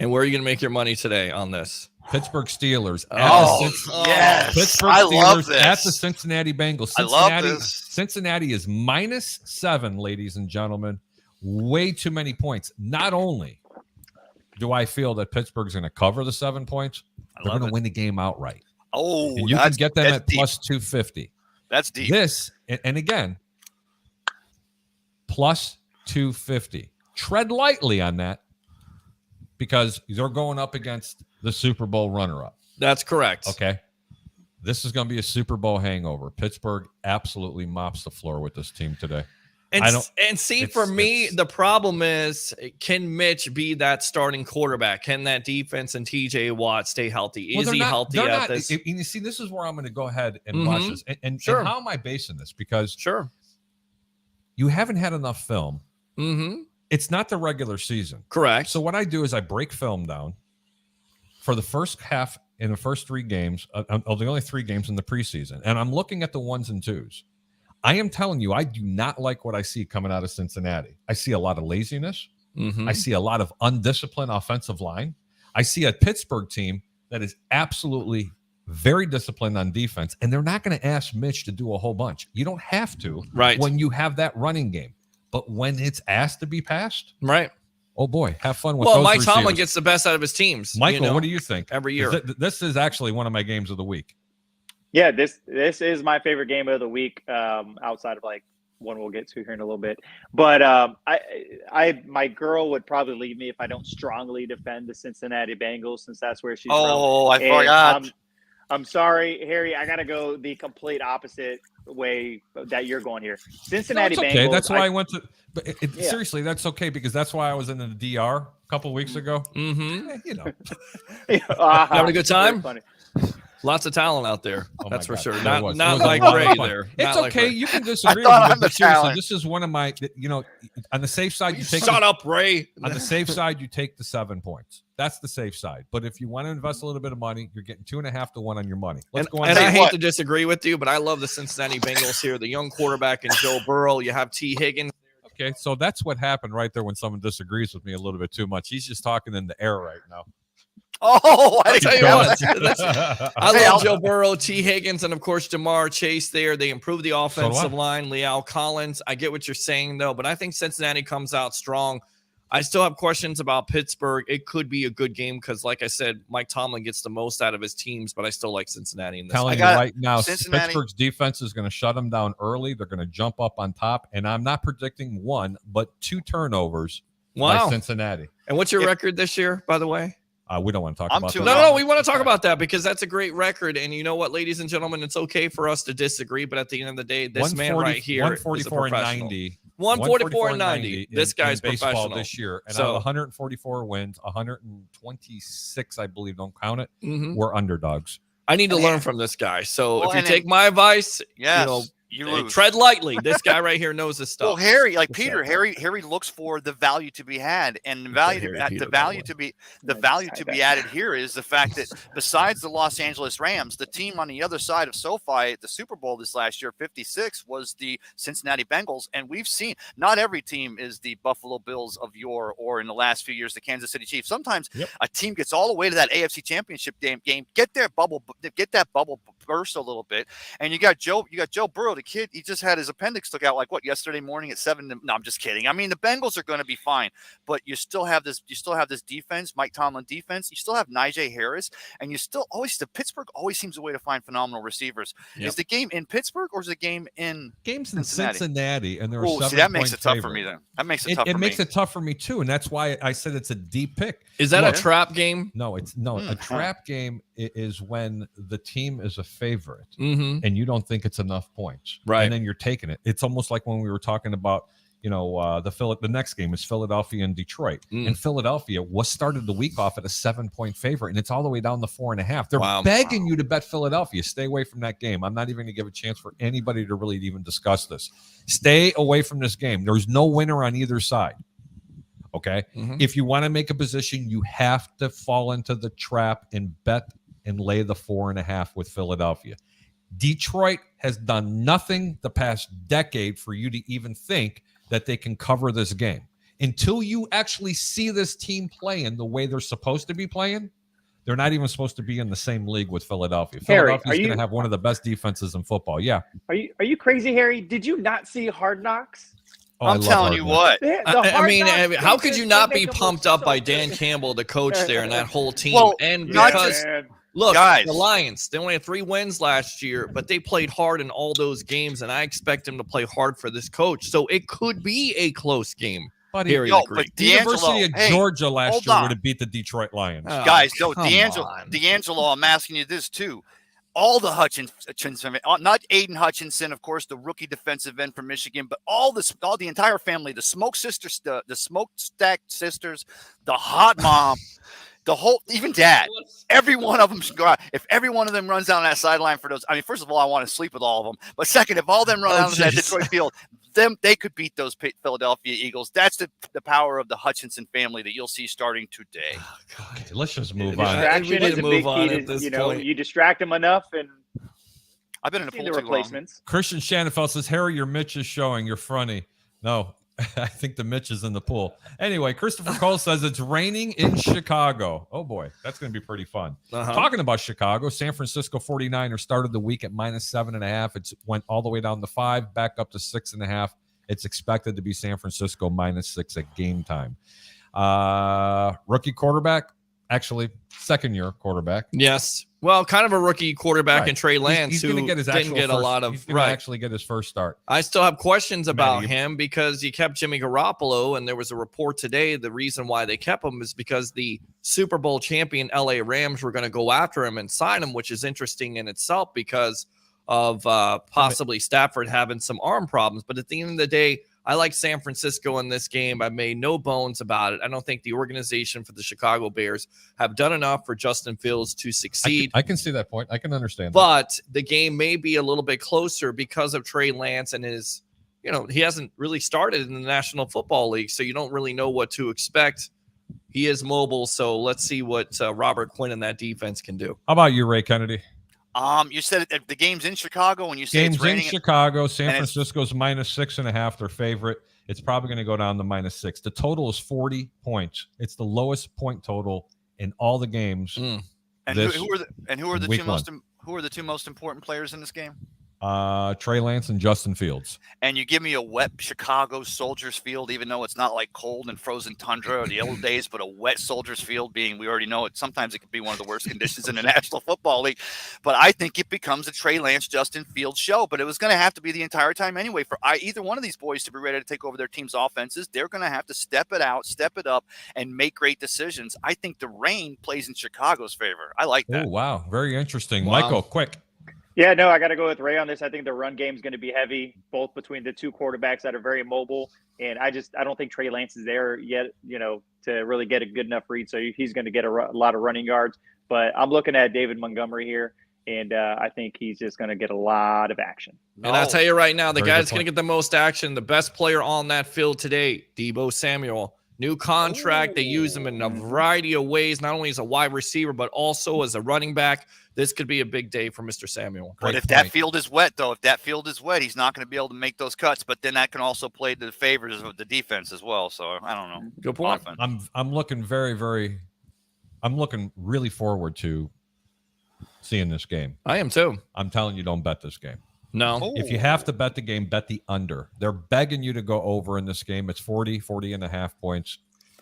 And where are you going to make your money today on this? Pittsburgh Steelers. Yes. Pittsburgh I Steelers love this. at the Cincinnati Bengals. I love this. Cincinnati is -7, ladies and gentlemen. Way too many points. Not only do I feel that Pittsburgh's going to cover the 7 points, they're going to win the game outright. Oh, and you can get them at deep. plus 250. That's deep. This, and again, plus 250. Tread lightly on that because they're going up against the Super Bowl runner-up. That's correct. Okay. This is going to be a Super Bowl hangover. Pittsburgh absolutely mops the floor with this team today. And for me, the problem is, can Mitch be that starting quarterback? Can that defense and TJ Watt stay healthy? Is he healthy at this? You see, this is where I'm going to go ahead and watch this. And how am I basing this? Because you haven't had enough film. It's not the regular season. Correct. So what I do is I break film down for the first half in the first 3 games of the only 3 games in the preseason. And I'm looking at the 1s and 2s. I am telling you, I do not like what I see coming out of Cincinnati. I see a lot of laziness. I see a lot of undisciplined offensive line. I see a Pittsburgh team that is absolutely very disciplined on defense, and they're not going to ask Mitch to do a whole bunch. You don't have to when you have that running game. But when it's asked to be passed, Oh boy, have fun with Well, those Mike Tomlin receivers. gets the best out of his teams. Michael, what do you think? Every year. This is actually one of my games of the week. Yeah, this is my favorite game of the week, outside of like one we'll get to here in a little bit. But my girl would probably leave me if I don't strongly defend the Cincinnati Bengals, since that's where she's from. Oh, I And forgot. I'm sorry, Harry. I gotta go the complete opposite way that you're going here. Cincinnati No, it's okay. Bengals. That's why I went to. But Yeah. seriously, that's okay because that's why I was in the DR a couple weeks ago. Mm-hmm. You know, Having a good time? Very funny. Lots of talent out there. Oh That's my for God, sure. there was. Not It was like a lot of Ray fun. there. It's Not like okay. Ray. You can disagree thought with me, I'm the but seriously, talent. this is one of my. On the safe side, you take. Shut up, Ray. On the safe side, you take the 7 points. That's the safe side. But if you want to invest a little bit of money, you're getting 2.5 to 1 on your money. Let's go on. And Tell I you hate what. to disagree with you, but I love the Cincinnati Bengals here. The young quarterback and Joe Burrow. You have T. Higgins. Okay, so that's what happened right there when someone disagrees with me a little bit too much. He's just talking in the air right now. Oh, I I'll tell didn't you know what. that. I Hey, love I'll- Joe Burrow, T. Higgins, and of course Jamar Chase there. They improved the offensive line. Leal Collins. I get what you're saying though, but I think Cincinnati comes out strong. I still have questions about Pittsburgh. It could be a good game because, like I said, Mike Tomlin gets the most out of his teams, but I still like Cincinnati in this. Telling I you got right now, Cincinnati- Pittsburgh's defense is going to shut them down early. They're going to jump up on top, and I'm not predicting 1, but 2 turnovers by Wow. Cincinnati. And what's your If- record this year, by the way? We don't want to talk I'm about too that. No, long. we want to talk about that because that's a great record. And you know what, ladies and gentlemen, it's okay for us to disagree, but at the end of the day, this man right here is a 144 and professional. 90. 144 and 90. This in guy's baseball professional. this year. And So- out of 144 wins, 126, I believe, don't count it, Mhm. were underdogs. I need to Man. learn from this guy. So Well, if you and take my advice, Yes, you you lose. tread lightly. This guy right here knows his stuff. Well, Harry, like What's Peter, that? Harry looks for the value to be had, and the value, Harry to, Peter, the by the value way. to be Yeah, value just to hide be that. added here is the fact that besides the Los Angeles Rams, the team on the other side of SoFi at the Super Bowl this last year, 56, was the Cincinnati Bengals, and we've seen not every team is the Buffalo Bills of yore, or in the last few years the Kansas City Chiefs. Sometimes a team gets all the way to that AFC Championship game, get that bubble burst a little bit, and you got Joe Burrow, the kid. He just had his appendix took out like yesterday morning at 7. No, I'm just kidding. I mean, the Bengals are going to be fine, but you still have this defense, Mike Tomlin defense. You still have Najee Harris, and you still the Pittsburgh always seems a way to find phenomenal receivers. Yep. Is the game in Pittsburgh or is the game in? Games in Cincinnati. Cincinnati, and there are Oh, 7 see, that makes point it tough for favorite. me then. That makes it tough It for makes me. it tough for me too, and that's why I said it's a deep pick. Is that Look, a trap game? No, it's no. A trap game is when the team is a favorite Mm-hmm. and you don't think it's enough points, Right. And then you're taking it. It's almost like when we were talking about, the next game is Philadelphia and Detroit, and Philadelphia started the week off at a 7-point favorite, and it's all the way down to 4.5. They're Wow. begging you to bet Philadelphia. Stay away from that game. I'm not even going to give a chance for anybody to really even discuss this. Stay away from this game. There's no winner on either side. Okay. Mhm. If you want to make a position, you have to fall into the trap and bet and lay the 4.5 with Philadelphia. Detroit has done nothing the past decade for you to even think that they can cover this game. Until you actually see this team playing the way they're supposed to be playing, they're not even supposed to be in the same league with Philadelphia. Harry, Philadelphia's are going you- to have one of the best defenses in football. Yeah. Are you crazy, Harry? Did you not see Hard Knocks? Oh, I I'm love telling Hard you Knocks. what. I mean, how could defense, you not they be make them pumped look up so by good. Dan Campbell, the coach there, and that whole team? Well, and not because Man. look, Guys. the Lions, they only had 3 wins last year, but they played hard in all those games, and I expect them to play hard for this coach. So it could be a close game. Buddy, Harry Yo, agreed. but the University of hey, Georgia last hold year on. would have beat the Detroit Lions. Oh, Guys, no, come on. D'Angelo, I'm asking you this too. All the Hutchinson, not Aiden Hutchinson, of course, the rookie defensive end from Michigan, but all the entire family, the Smoke Sisters, the Smokestack Sisters, the Hot Mom, the whole, even Dad. Every one of them should go out. If every one of them runs down that sideline for those, I mean, first of all, I want to sleep with all of them. But second, if all of them run out of that jeez. Detroit field, they could beat those Philadelphia Eagles. That's the power of the Hutchinson family that you'll see starting today. Okay, let's just move Yeah. on. We Distraction need is to a move big on key at this to, point. you distract them enough and I've been in a see pool the too long. replacements. Christian Shanafel says, Harry, your Mitch is showing. You're funny. No, I think the Mitch is in the pool. Anyway, Christopher Cole says it's raining in Chicago. Oh, boy. That's going to be pretty fun. Uh-huh. Talking about Chicago, San Francisco 49ers started the week at -7.5. It went all the way down to 5, back up to 6.5. It's expected to be San Francisco -6 at game time. Rookie quarterback, actually second-year quarterback. Yes. Well, kind of a rookie quarterback Right. in Trey Lance, he's who going to get his didn't actual get first, a lot of he's gonna actually get his first start. I still have questions about Matty, him because you kept Jimmy Garoppolo, and there was a report today. The reason why they kept him is because the Super Bowl champion LA Rams were going to go after him and sign him, which is interesting in itself because of possibly Stafford having some arm problems. But at the end of the day, I like San Francisco in this game. I made no bones about it. I don't think the organization for the Chicago Bears have done enough for Justin Fields to succeed. I can see that point. I can understand that. But the game may be a little bit closer because of Trey Lance and his, he hasn't really started in the National Football League, so you don't really know what to expect. He is mobile, so let's see what Robert Quinn and that defense can do. How about you, Ray Kennedy? You said the game's in Chicago, and you say Game's it's in raining. Chicago. San Francisco's -6.5, their favorite. It's probably going to go down to -6. The total is 40 points. It's the lowest point total in all the games. And who are the two most important players in this game? Trey Lance and Justin Fields. And you give me a wet Chicago Soldiers Field, even though it's not like cold and frozen tundra or the old days, but a wet Soldiers Field being, we already know it. Sometimes it could be one of the worst conditions in the National Football League. But I think it becomes a Trey Lance, Justin Fields show. But it was going to have to be the entire time anyway for either one of these boys to be ready to take over their team's offenses. They're going to have to step it out, step it up, and make great decisions. I think the rain plays in Chicago's favor. I like that. Oh, wow. Very interesting. Wow. Michael, quick. Yeah, no, I got to go with Ray on this. I think the run game is going to be heavy, both between the two quarterbacks that are very mobile. And I don't think Trey Lance is there yet, to really get a good enough read. So he's going to get a lot of running yards. But I'm looking at David Montgomery here, and I think he's just going to get a lot of action. And I'll tell you right now, the Very guy good that's going to point. get the most action, the best player on that field today, Deebo Samuel. New contract. They use him in a variety of ways, not only as a wide receiver, but also as a running back. This could be a big day for Mr. Samuel. But if that field is wet, he's not going to be able to make those cuts. But then that can also play to the favors of the defense as well. So I don't know. Good point. I'm looking I'm looking really forward to seeing this game. I am too. I'm telling you, don't bet this game. No. If you have to bet the game, bet the under. They're begging you to go over in this game. It's 40.5 points.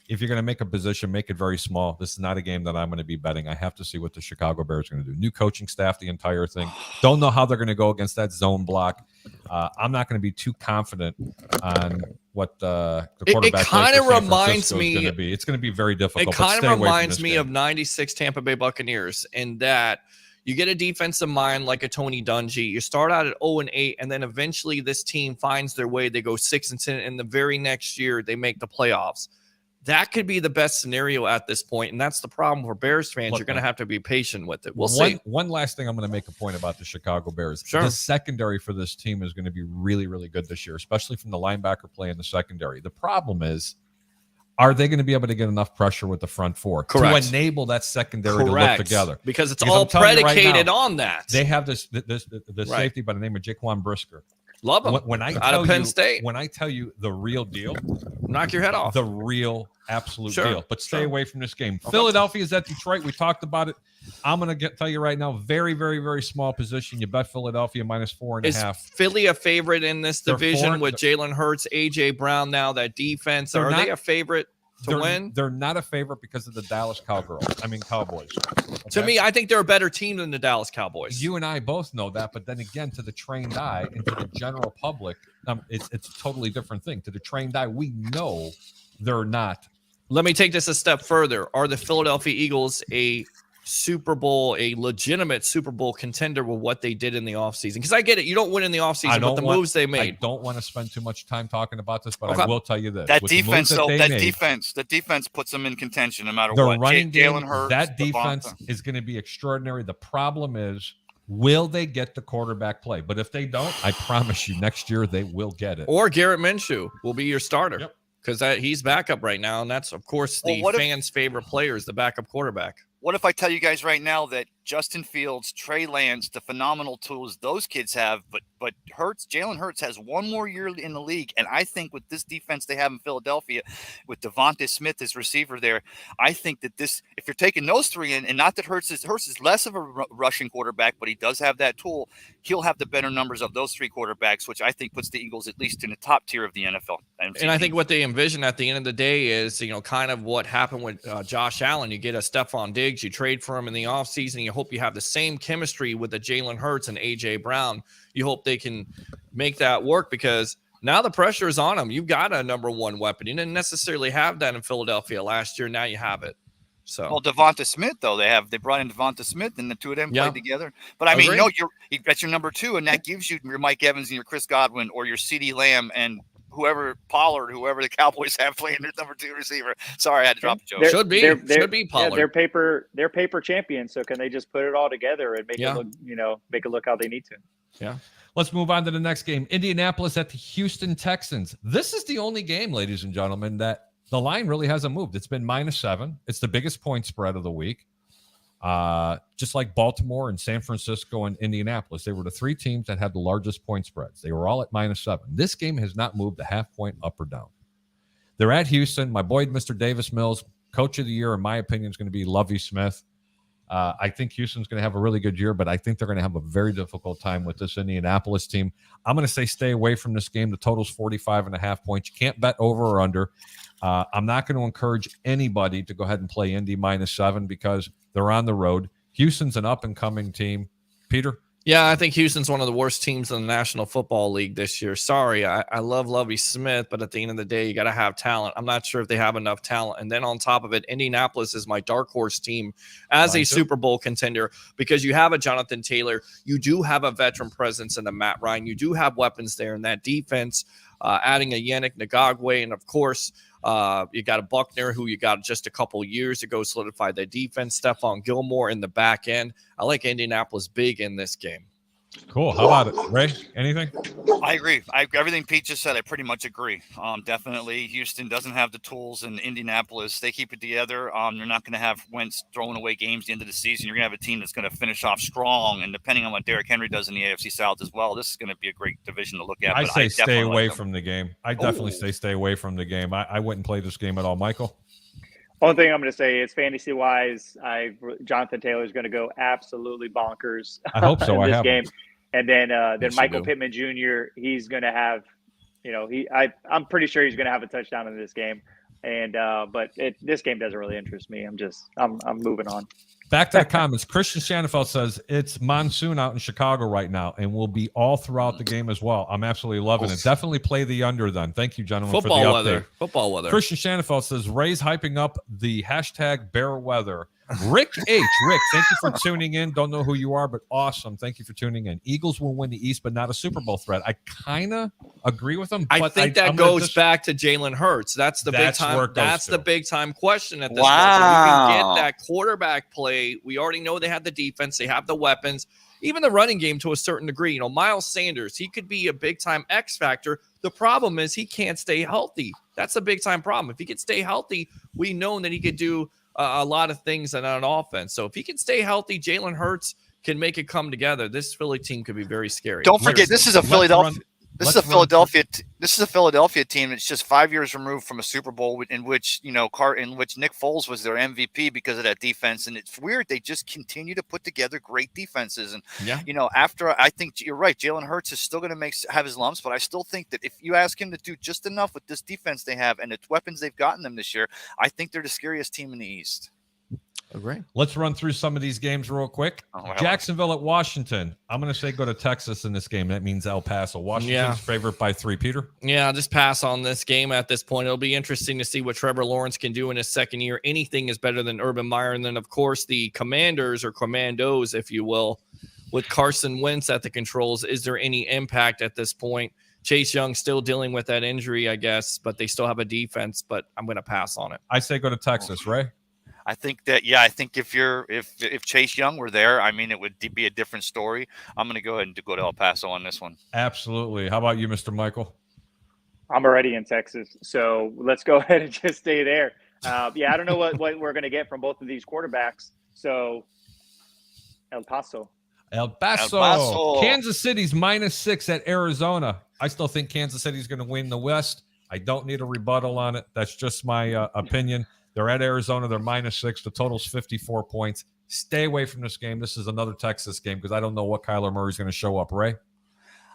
If you're going to make a position, make it very small. This is not a game that I'm going to be betting. I have to see what the Chicago Bears are going to do. New coaching staff, the entire thing. Don't know how they're going to go against that zone block. I'm not going to be too confident on what the quarterback it kind of reminds is me going to be. It's going to be very difficult. It kind of reminds me of 96 Tampa Bay Buccaneers in that you get a defensive mind like a Tony Dungy. You start out at 0-8, and then eventually this team finds their way. They go 6-10, and the very next year they make the playoffs. That could be the best scenario at this point, and that's the problem for Bears fans. Look, you're going to have to be patient with it. We'll see. One last thing I'm going to make a point about the Chicago Bears. Sure. The secondary for this team is going to be really, really good this year, especially from the linebacker play in the secondary. The problem is, are they going to be able to get enough pressure with the front four Correct. to enable that secondary to look together? Because it's Because all I'm telling you right predicated now, on that. They have the Right. safety by the name of Jaquan Brisker. Love them. When I Out tell of Penn you, State. when I tell you the real deal, Knock your head off. the real absolute Sure. deal. But stay Sure. away from this game. Philadelphia is at Detroit. We talked about it. I'm going to tell you right now, very, very, very small position. You bet Philadelphia -4.5. Is Philly a favorite in this They're division four- with Jalen Hurts, A.J. Brown now, that defense? They're Are not- they a favorite to win? They're not a favorite because of the Dallas Cowboys. To Okay? me, I think they're a better team than the Dallas Cowboys. You and I both know that, but then again, to the trained eye and to the general public, it's a totally different thing. To the trained eye, we know they're not. Let me take this a step further. Are the Philadelphia Eagles a legitimate Super Bowl contender with what they did in the offseason? Because I get it. You don't win in the offseason, but the moves they I made. don't want to spend too much time talking about this, but Okay. I will tell you this. That With the moves defense, though, they that made, defense puts them in contention no matter the what. running game, Jalen Hurts, that defense Devonta. is going to be extraordinary. The problem is, will they get the quarterback play? But if they don't, I promise you, next year they will get it. Or Garrett Minshew will be your starter. Yep. Because he's backup right now, and that's, of course, the Well, what if- fans' favorite player is the backup quarterback. What if I tell you guys right now that Justin Fields, Trey Lance, the phenomenal tools those kids have, but Jalen Hurts has one more year in the league, and I think with this defense they have in Philadelphia, with Devonta Smith as receiver there, I think that this, if you're taking those three in, and not that Hurts is less of a rushing quarterback, but he does have that tool, he'll have the better numbers of those three quarterbacks, which I think puts the Eagles at least in the top tier of the NFL. And I think what they envision at the end of the day is, kind of what happened with Josh Allen. You get a Stephon Diggs, you trade for him in the offseason, you hope you have the same chemistry with the Jalen Hurts and A.J. Brown. You hope they can make that work, because now the pressure is on them. You've got a number one weapon. You didn't necessarily have that in Philadelphia last year. Now you have it. So, well, Devonta Smith, though, they brought in Devonta Smith, and the two of them played together. But I mean, that's your number two, and that gives you your Mike Evans and your Chris Godwin, or your CeeDee Lamb and whoever Pollard, whoever the Cowboys have playing their number two receiver. Sorry, I had to drop the joke. Should be Pollard. Yeah, they're paper champions. So can they just put it all together and make it look, make it look how they need to? Yeah. Let's move on to the next game. Indianapolis at the Houston Texans. This is the only game, ladies and gentlemen, that the line really hasn't moved. It's been -7. It's the biggest point spread of the week. Just like Baltimore and San Francisco and Indianapolis, they were the three teams that had the largest point spreads. They were all at -7. This game has not moved a half point up or down. They're at Houston. My boy, Mr. Davis Mills, coach of the year, in my opinion, is going to be Lovie Smith. I think Houston's going to have a really good year, but I think they're going to have a very difficult time with this Indianapolis team. I'm going to say stay away from this game. The total's 45.5 points. You can't bet over or under. I'm not going to encourage anybody to go ahead and play Indy -7 because they're on the road. Houston's an up-and-coming team. Peter? Yeah, I think Houston's one of the worst teams in the National Football League this year. Sorry, I love Lovie Smith, but at the end of the day, you got to have talent. I'm not sure if they have enough talent. And then on top of it, Indianapolis is my dark horse team as a Super Bowl contender, because you have a Jonathan Taylor. You do have a veteran presence in the Matt Ryan. You do have weapons there in that defense, adding a Yannick Ngakoue. And, of course, you got a Buckner who you got just a couple years ago solidified their defense. Stephon Gilmore in the back end. I like Indianapolis big in this game. Cool. How about it, Ray? Anything? I agree. Everything Pete just said, I pretty much agree. Definitely, Houston doesn't have the tools, and Indianapolis, they keep it together. You're not going to have Wentz throwing away games at the end of the season. You're going to have a team that's going to finish off strong, and depending on what Derrick Henry does in the AFC South as well, this is going to be a great division to look at. I say stay away from the game. I definitely say stay away from the game. I wouldn't play this game at all. Michael? One thing I'm going to say is fantasy-wise, Jonathan Taylor is going to go absolutely bonkers. I hope so. in this I have game. And then Yes, Michael Pittman Jr., he's going to have, I'm pretty sure he's going to have a touchdown in this game. And but this game doesn't really interest me. I'm moving on. Back to the comments. Christian Shanafeld says it's monsoon out in Chicago right now and will be all throughout the game as well. I'm absolutely loving it. Definitely play the under then. Thank you, gentlemen, for the update. Football weather. Christian Shanafeld says Ray's hyping up the hashtag bear weather. Rick H. Rick, thank you for tuning in. Don't know who you are, but awesome. Thank you for tuning in. Eagles will win the East, but not a Super Bowl threat. I kind of agree with him. I think that goes back to Jalen Hurts. That's the big time. That's the big time question at this point. So you can get that quarterback play. We already know they have the defense. They have the weapons. Even the running game to a certain degree. Miles Sanders, he could be a big time X factor. The problem is he can't stay healthy. That's a big time problem. If he could stay healthy, we know that he could do a lot of things on an offense. So if he can stay healthy, Jalen Hurts can make it come together. This Philly team could be very scary. Don't forget, this is a Philadelphia. This is a Philadelphia team that's just 5 years removed from a Super Bowl in which Nick Foles was their MVP because of that defense. And it's weird. They just continue to put together great defenses. And, after I think you're right, Jalen Hurts is still going to have his lumps, but I still think that if you ask him to do just enough with this defense they have and the weapons they've gotten them this year, I think they're the scariest team in the East. Great. Let's run through some of these games real quick. Jacksonville at Washington. I'm going to say go to Texas in this game. That means El Paso. Washington's favorite by 3. Peter? Yeah, just pass on this game at this point. It'll be interesting to see what Trevor Lawrence can do in his second year. Anything is better than Urban Meyer. And then, of course, the Commanders or Commandos, if you will, with Carson Wentz at the controls. Is there any impact at this point? Chase Young still dealing with that injury, I guess, but they still have a defense. But I'm going to pass on it. I say go to Texas. Ray? I think that, I think if Chase Young were there, I mean, it would be a different story. I'm going to go ahead and go to El Paso on this one. Absolutely. How about you, Mr. Michael? I'm already in Texas, so let's go ahead and just stay there. I don't know what we're going to get from both of these quarterbacks. So El Paso. El Paso. El Paso. Kansas City's -6 at Arizona. I still think Kansas City's going to win the West. I don't need a rebuttal on it. That's just my opinion. They're at Arizona. They're -6. The total's 54 points. Stay away from this game. This is another Texas game because I don't know what Kyler Murray's going to show up, Ray.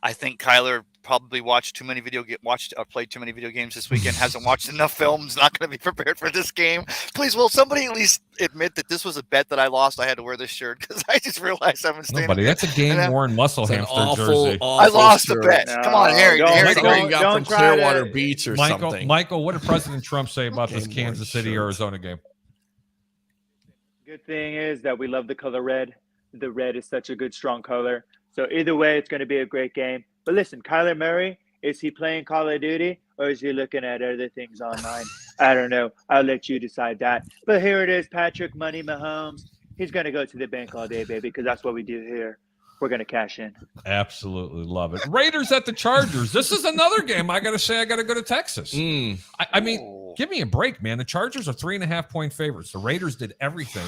I think Kyler probably played too many video games this weekend. Hasn't watched enough films. Not going to be prepared for this game. Please, will somebody at least admit that this was a bet that I lost? I had to wear this shirt because I just realized I've been standing. Nobody. That's a game-worn muscle hamster jersey. I lost a bet. No, Come on, Harry. Something you got from try to- Clearwater Beach or something. Michael, what did President Trump say about this Game-worn Kansas City shirt. Arizona game? Good thing is that we love the color red. The red is such a good, strong color. So either way, it's going to be a great game. But listen, Kyler Murray, is he playing Call of Duty or is he looking at other things online? I don't know. I'll let you decide that. But here it is, Patrick Money Mahomes. He's going to go to the bank all day, baby, because that's what we do here. We're going to cash in. Absolutely love it. Raiders at the Chargers. This is another game. I got to say, I got to go to Texas. I mean, give me a break, man. The Chargers are 3.5-point favorites. The Raiders did everything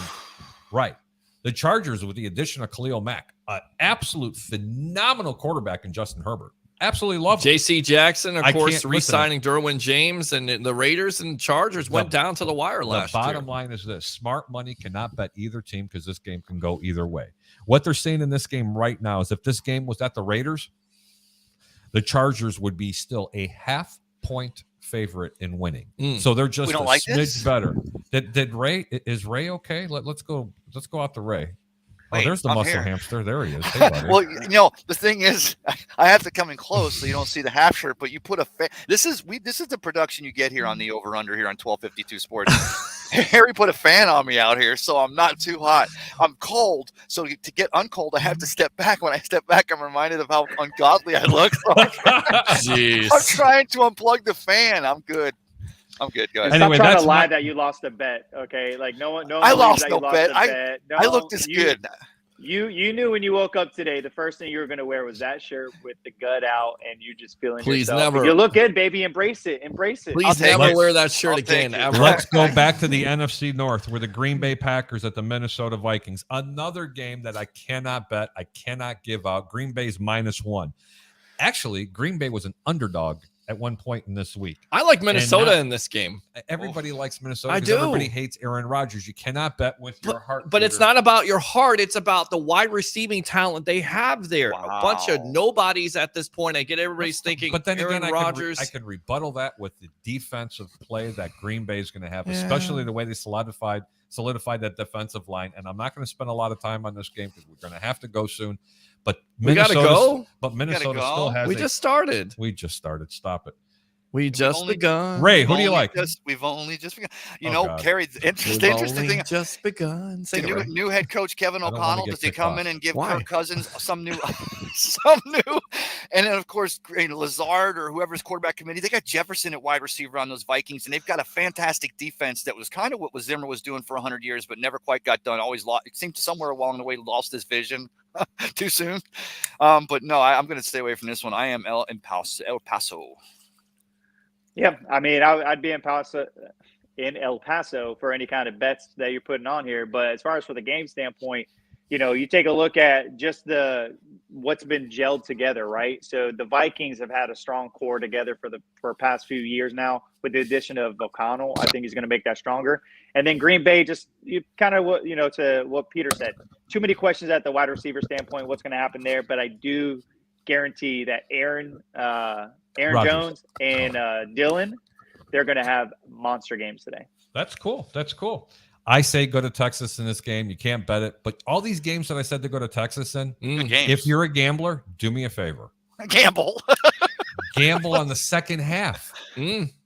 right. The Chargers, with the addition of Khalil Mack, an absolute phenomenal quarterback in Justin Herbert. Absolutely love him. J.C. Jackson, of I course, can't- re-signing Derwin James, and the Raiders and Chargers went down to the wire last The year. bottom line is this. Smart money cannot bet either team because this game can go either way. What they're saying in this game right now is if this game was at the Raiders, the Chargers would be still a half-point favorite in winning. So they're just We a don't like smidge this? better. Did Ray, is Ray okay? Let's go out to Ray. Wait, there's the I'm muscle here. hamster. There he is. Hey, buddy. Well, the thing is, I have to come in close so you don't see the half shirt. But you put a this is the production you get here on the Over Under here on 1252 Sports. Harry put a fan on me out here, so I'm not too hot. I'm cold, so to get uncold, I have to step back. When I step back, I'm reminded of how ungodly I look. So Jeez. I'm trying to unplug the fan. I'm good. Guys. Anyway, Stop trying that's to lie my- that you lost a bet, okay? Like no one I believes lost that no you lost bet. a bet. I look this you, good. You knew when you woke up today, the first thing you were going to wear was that shirt with the gut out, and you just feeling Please yourself. never. If you look good, baby. Embrace it. Embrace it. Please take never it. wear that shirt I'll take again, it. ever. Let's go back to the NFC North where the Green Bay Packers at the Minnesota Vikings. Another game that I cannot bet. I cannot give out. Green Bay's -1. Actually, Green Bay was an underdog at one point in this week. I like Minnesota now- in this game. Everybody likes Minnesota. I 'cause do. Everybody hates Aaron Rodgers. You cannot bet with your heart. But it's Peter. not about your heart. It's about the wide receiving talent they have there. A bunch of Wow. nobodies at this point. I get everybody's thinking But then Aaron again, Rodgers. I can rebuttal that with the defensive play that Green Bay is going to have, Yeah. especially the way they solidified that defensive line. And I'm not going to spend a lot of time on this game because we're going to have to go soon. But We gotta Minnesota, go? But Minnesota go? still has. we just started. we just started. Stop it, We just only- begun. Ray. Who do you like? We've only just begun. You Oh, know, God. Carrie, the We've interesting only thing. just begun. Say The it, Ray. new head coach Kevin I don't wanna O'Connell, get does he kicked come off. in and give Why? Kirk Cousins some new, and then of course Lazard or whoever's quarterback committee? They got Jefferson at wide receiver on those Vikings, and they've got a fantastic defense that was kind of what Zimmer was doing for 100 years, but never quite got done. Always lost. It seemed somewhere along the way lost his vision too soon. But no, I'm going to stay away from this one. I am El Paso. Yeah, I mean, I'd be in El Paso for any kind of bets that you're putting on here. But as far as for the game standpoint, you know, you take a look at just what's been gelled together, right? So the Vikings have had a strong core together for past few years now. With the addition of O'Connell, I think he's going to make that stronger. And then Green Bay, just to what Peter said, too many questions at the wide receiver standpoint. What's going to happen there? But I do guarantee that Aaron Rodgers. Jones and Dylan, they're going to have monster games today. That's cool. That's cool. I say go to Texas in this game. You can't bet it, but all these games that I said to go to Texas in, Good games. if you're a gambler, do me a favor. Gamble. Gamble on the second half.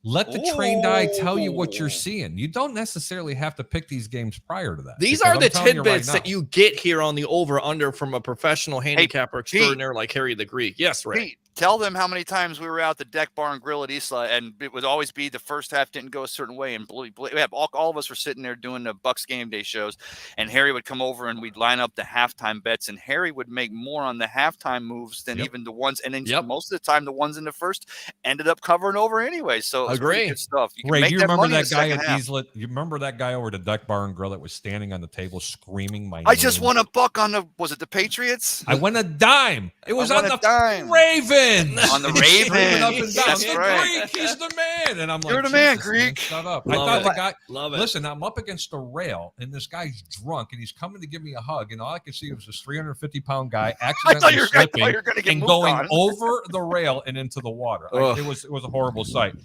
Let the trained eye tell you what you're Ooh. seeing. You don't necessarily have to pick these games prior to that. These because are I'm the telling you right tidbits that now, you get here on the over under from a professional handicapper extraordinaire like Harry the Greek. Yes, Ray. Pete, Tell them how many times we were out the deck bar and grill at Isla, and it would always be the first half didn't go a certain way. And all of us were sitting there doing the Bucks game day shows, and Harry would come over and we'd line up the halftime bets, and Harry would make more on the halftime moves than even the ones. And then most of the time, the ones in the first ended up covering over anyway. So it's pretty good stuff. You can Ray, make do you that remember money in that the guy second at half. Isla? You remember that guy over at the deck bar and grill that was standing on the table screaming my name? I just won a buck on was it the Patriots? I won a dime. It was on the dime. Ravens. On the Screaming up Ravens. and down. That's The right. Greek, he's the man. And I'm like, You're the man, Jesus, Greek. Shut up. Love I thought it. the guy. Love it. Listen, I'm up against a rail, and this guy's drunk, and he's coming to give me a hug, and all I could see was this 350-pound guy I accidentally thought you were slipping going to get and moved going on. over the rail and into the water. Ugh. It was a horrible sight.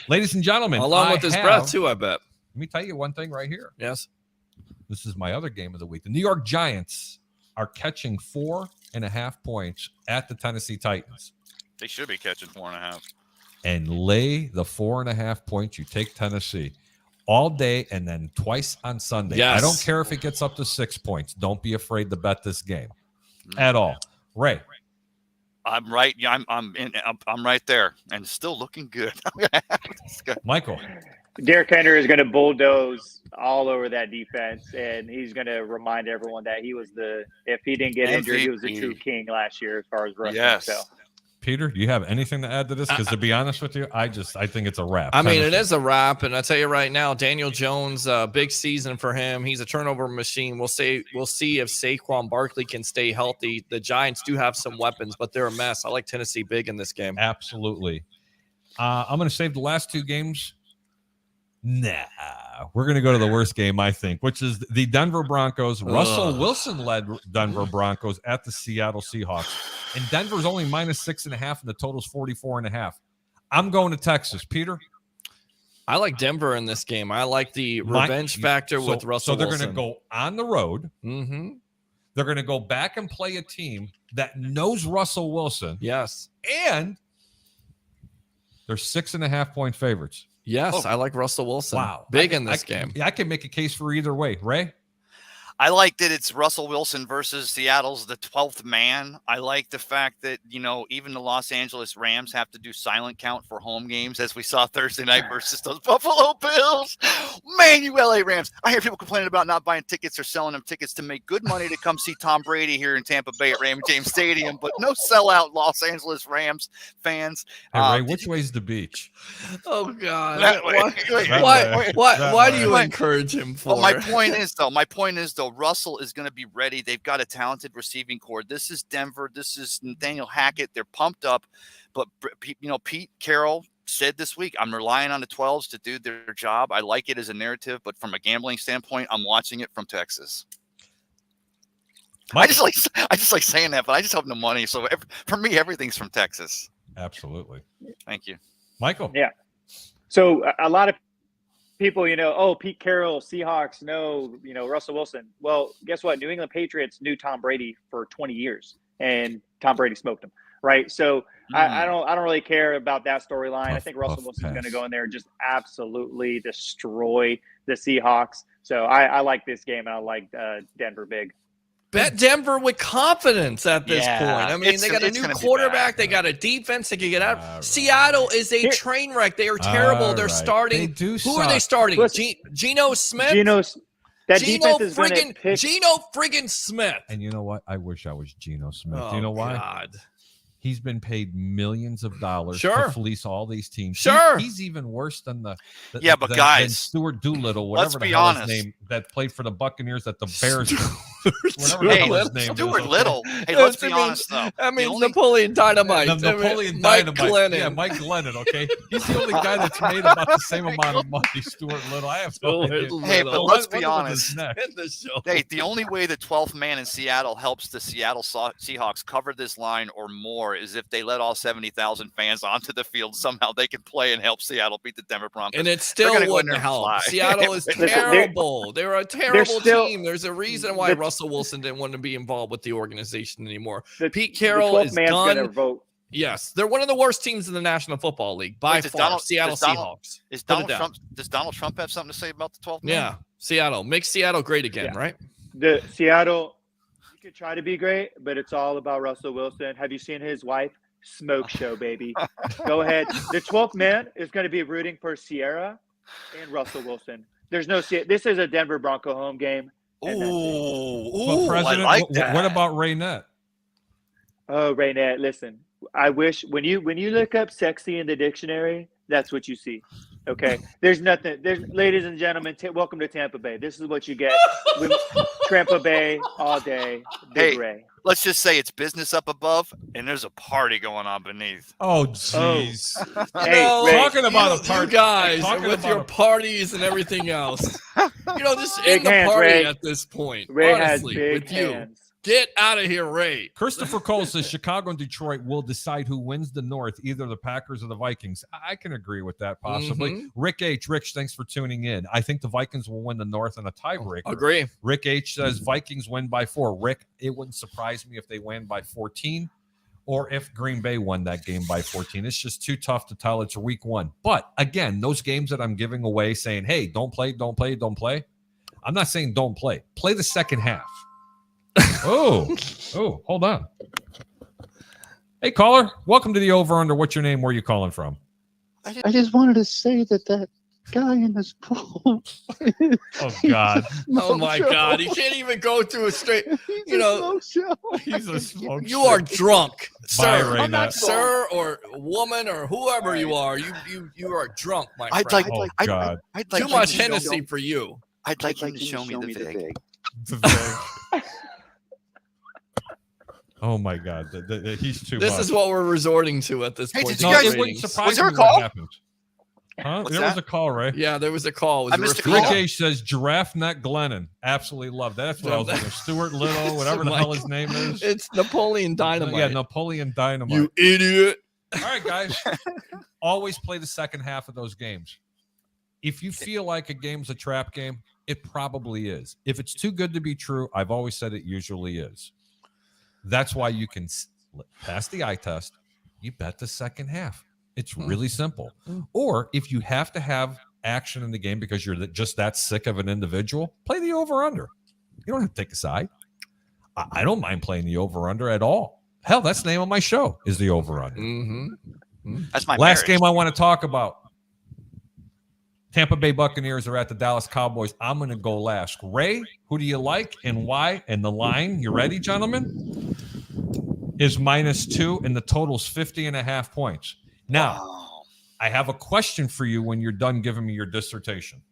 Ladies and gentlemen, Along with his breath, too, I bet. Let me tell you one thing right here. Yes. This is my other game of the week. The New York Giants are catching 4.5 points at the Tennessee Titans. They should be catching 4.5. And lay the 4.5 points. You take Tennessee all day and then twice on Sunday. Yes. I don't care if it gets up to 6 points. Don't be afraid to bet this game at all. Ray. I'm right. Yeah, I'm right there, and still looking good. Michael. Derrick Henry is going to bulldoze all over that defense, and he's going to remind everyone that he was if he didn't get injured, he was the true king last year as far as rushing. Yes. So. Peter, do you have anything to add to this? Because to be honest with you, I think it's a wrap. I mean, it is a wrap, and I tell you right now, Daniel Jones, big season for him. He's a turnover machine. We'll see if Saquon Barkley can stay healthy. The Giants do have some weapons, but they're a mess. I like Tennessee big in this game. Absolutely. I'm going to save the last two games. Nah, we're going to go to the worst game, I think, which is the Denver Broncos. Russell Wilson led Denver Broncos at the Seattle Seahawks. And Denver's only minus 6.5, and the total's 44.5. I'm going to Texas. Peter? I like Denver in this game. I like the revenge factor with Russell Wilson. So they're Wilson. going to go on the road. Mm-hmm. They're going to go back and play a team that knows Russell Wilson. Yes. And they're 6.5 point favorites. Yes, I like Russell Wilson. Wow. Big in this game. I can make a case for either way. Ray? I like that it's Russell Wilson versus Seattle's the 12th man. I like the fact that, even the Los Angeles Rams have to do silent count for home games, as we saw Thursday night versus those Buffalo Bills. Man, you LA Rams. I hear people complaining about not buying tickets or selling them tickets to make good money to come see Tom Brady here in Tampa Bay at Raymond James Stadium, but no sellout Los Angeles Rams fans. Hey, Ray, which way's the beach? Oh, God. That way. Why do you encourage him for? Well, my point is, though, Russell is going to be ready. They've got a talented receiving core. This is Denver. This is Nathaniel Hackett. They're pumped up. But, Pete Carroll said this week, I'm relying on the 12s to do their job. I like it as a narrative, but from a gambling standpoint, I'm watching it from Texas. I just like saying that, but I just have no money. So for me, everything's from Texas. Absolutely. Thank you. Michael? Yeah. So a lot of people, Pete Carroll, Seahawks, Russell Wilson. Well, guess what? New England Patriots knew Tom Brady for 20 years, and Tom Brady smoked him, right? So I don't really care about that storyline. I think Russell Wilson's going to go in there and just absolutely destroy the Seahawks. So I like this game, and I like Denver big. Bet Denver with confidence at this point. I mean, they got a new quarterback. They got a defense that can get out. Right. Seattle is a train wreck. They are terrible. They're starting. Who are they starting? Geno Smith? Geno friggin' Smith. And you know what? I wish I was Geno Smith. Oh, you know why? God. He's been paid millions of dollars Sure. to fleece all these teams. Sure. He's even worse than guys, than Stuart Doolittle, let's whatever the be hell honest. his name, that played for the Buccaneers at the Bears. Stuart Little. Hey, let's be honest, though. That means Napoleon Dynamite. Napoleon Mike Dynamite. Glennon. Yeah, Mike Glennon, okay? He's the only guy that's made about the same amount of money, Stuart Little. I have no idea. Hey, but let's be honest. The Hey, the only way the 12th man in Seattle helps the Seattle Seahawks cover this line or more is if they let all 70,000 fans onto the field. Somehow they can play and help Seattle beat the Denver Broncos. And it still wouldn't help. Seattle is terrible. They're a terrible team. There's a reason why Russell Wilson didn't want to be involved with the organization anymore. Pete Carroll is done. Yes, they're one of the worst teams in the National Football League by far. Seattle Seahawks. Does Donald Trump have something to say about the 12th man? Yeah, Seattle. Make Seattle great again, right? The Seattle, you could try to be great, but it's all about Russell Wilson. Have you seen his wife? smoke show, baby. Go ahead. The 12th man is going to be rooting for Sierra and Russell Wilson. There's no. This is a Denver Bronco home game. And that's it. But I President, like that. what about Ray Nett? Oh, Raynette, listen. I wish when you look up "sexy" in the dictionary, that's what you see. Okay, there's nothing. Ladies and gentlemen, welcome to Tampa Bay. This is what you get with Tampa Bay all day. Big Hey, Ray. Let's just say it's business up above, and there's a party going on beneath. Oh, jeez. Hey, No, Ray, Talking about you a party, guys, talking with about your a- parties and everything else. Just Big end the hands, party Ray. at this point. Ray honestly, has big with you. hands. Get out of here, Ray. Christopher Cole says Chicago and Detroit will decide who wins the North, either the Packers or the Vikings. I can agree with that possibly. Mhm. Rick H. Rich, thanks for tuning in. I think the Vikings will win the North in a tiebreaker. Agree. Rick H. says Vikings win by 4. Rick, it wouldn't surprise me if they win by 14 or if Green Bay won that game by 14. It's just too tough to tell. It's week 1. But again, those games that I'm giving away saying, hey, don't play. I'm not saying don't play. Play the second half. Oh, hold on. Hey, caller, welcome to the Over Under. What's your name? Where are you calling from? I just wanted to say that guy in this pool. Oh, God. Oh my God! He can't even go through a straight. He's a smoke show. He's a smoke You are drunk, Bye, sir. Ray Nett. Sir or woman or whoever you are. You are drunk, my I'd friend. like- Oh, God. I'd like Too you much to show- Hennessy for you. I'd like you to show me the vig. Oh, my God. He's too This much. is what we're resorting to at this Hey, point. did No, you guys- it wouldn't surprise was there a me what call? happens. Huh? What's There was that? a call, Ray. Yeah, there was a call. Was I it missed a Rafika? call. Rick H says Giraffe Neck Glennon. Absolutely love that. That's what I was thinking. Stuart Little, whatever the Oh my hell his name is. It's Napoleon Dynamite. Yeah, Napoleon Dynamite. You idiot. All right, guys. Always play the second half of those games. If you feel like a game's a trap game, it probably is. If it's too good to be true, I've always said it usually is. That's why you can pass the eye test. You bet the second half. It's really simple. Or if you have to have action in the game because you're just that sick of an individual, play the over-under. You don't have to take a side. I don't mind playing the over-under at all. Hell, that's the name of my show is the over-under. Mm-hmm. That's my Last marriage. game I want to talk about. Tampa Bay Buccaneers are at the Dallas Cowboys. I'm going to go last. Ray, who do you like and why? And the line, you ready, gentlemen? Is -2 and the total's 50.5 points. Now, Wow. I have a question for you when you're done giving me your dissertation.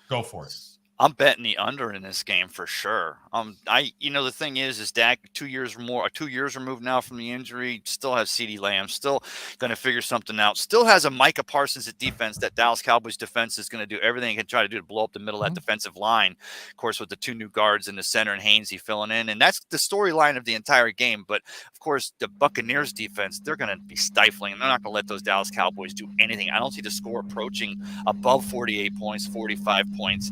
Go for it. I'm betting the under in this game for sure. The thing is Dak 2 years removed now from the injury, still has CeeDee Lamb, still going to figure something out, still has a Micah Parsons at defense. That Dallas Cowboys defense is going to do everything it can try to do to blow up the middle of that defensive line. Of course, with the 2 new guards in the center and Hainsey filling in, and that's the storyline of the entire game. But of course, the Buccaneers defense, they're going to be stifling, and they're not going to let those Dallas Cowboys do anything. I don't see the score approaching above 48 points, 45 points.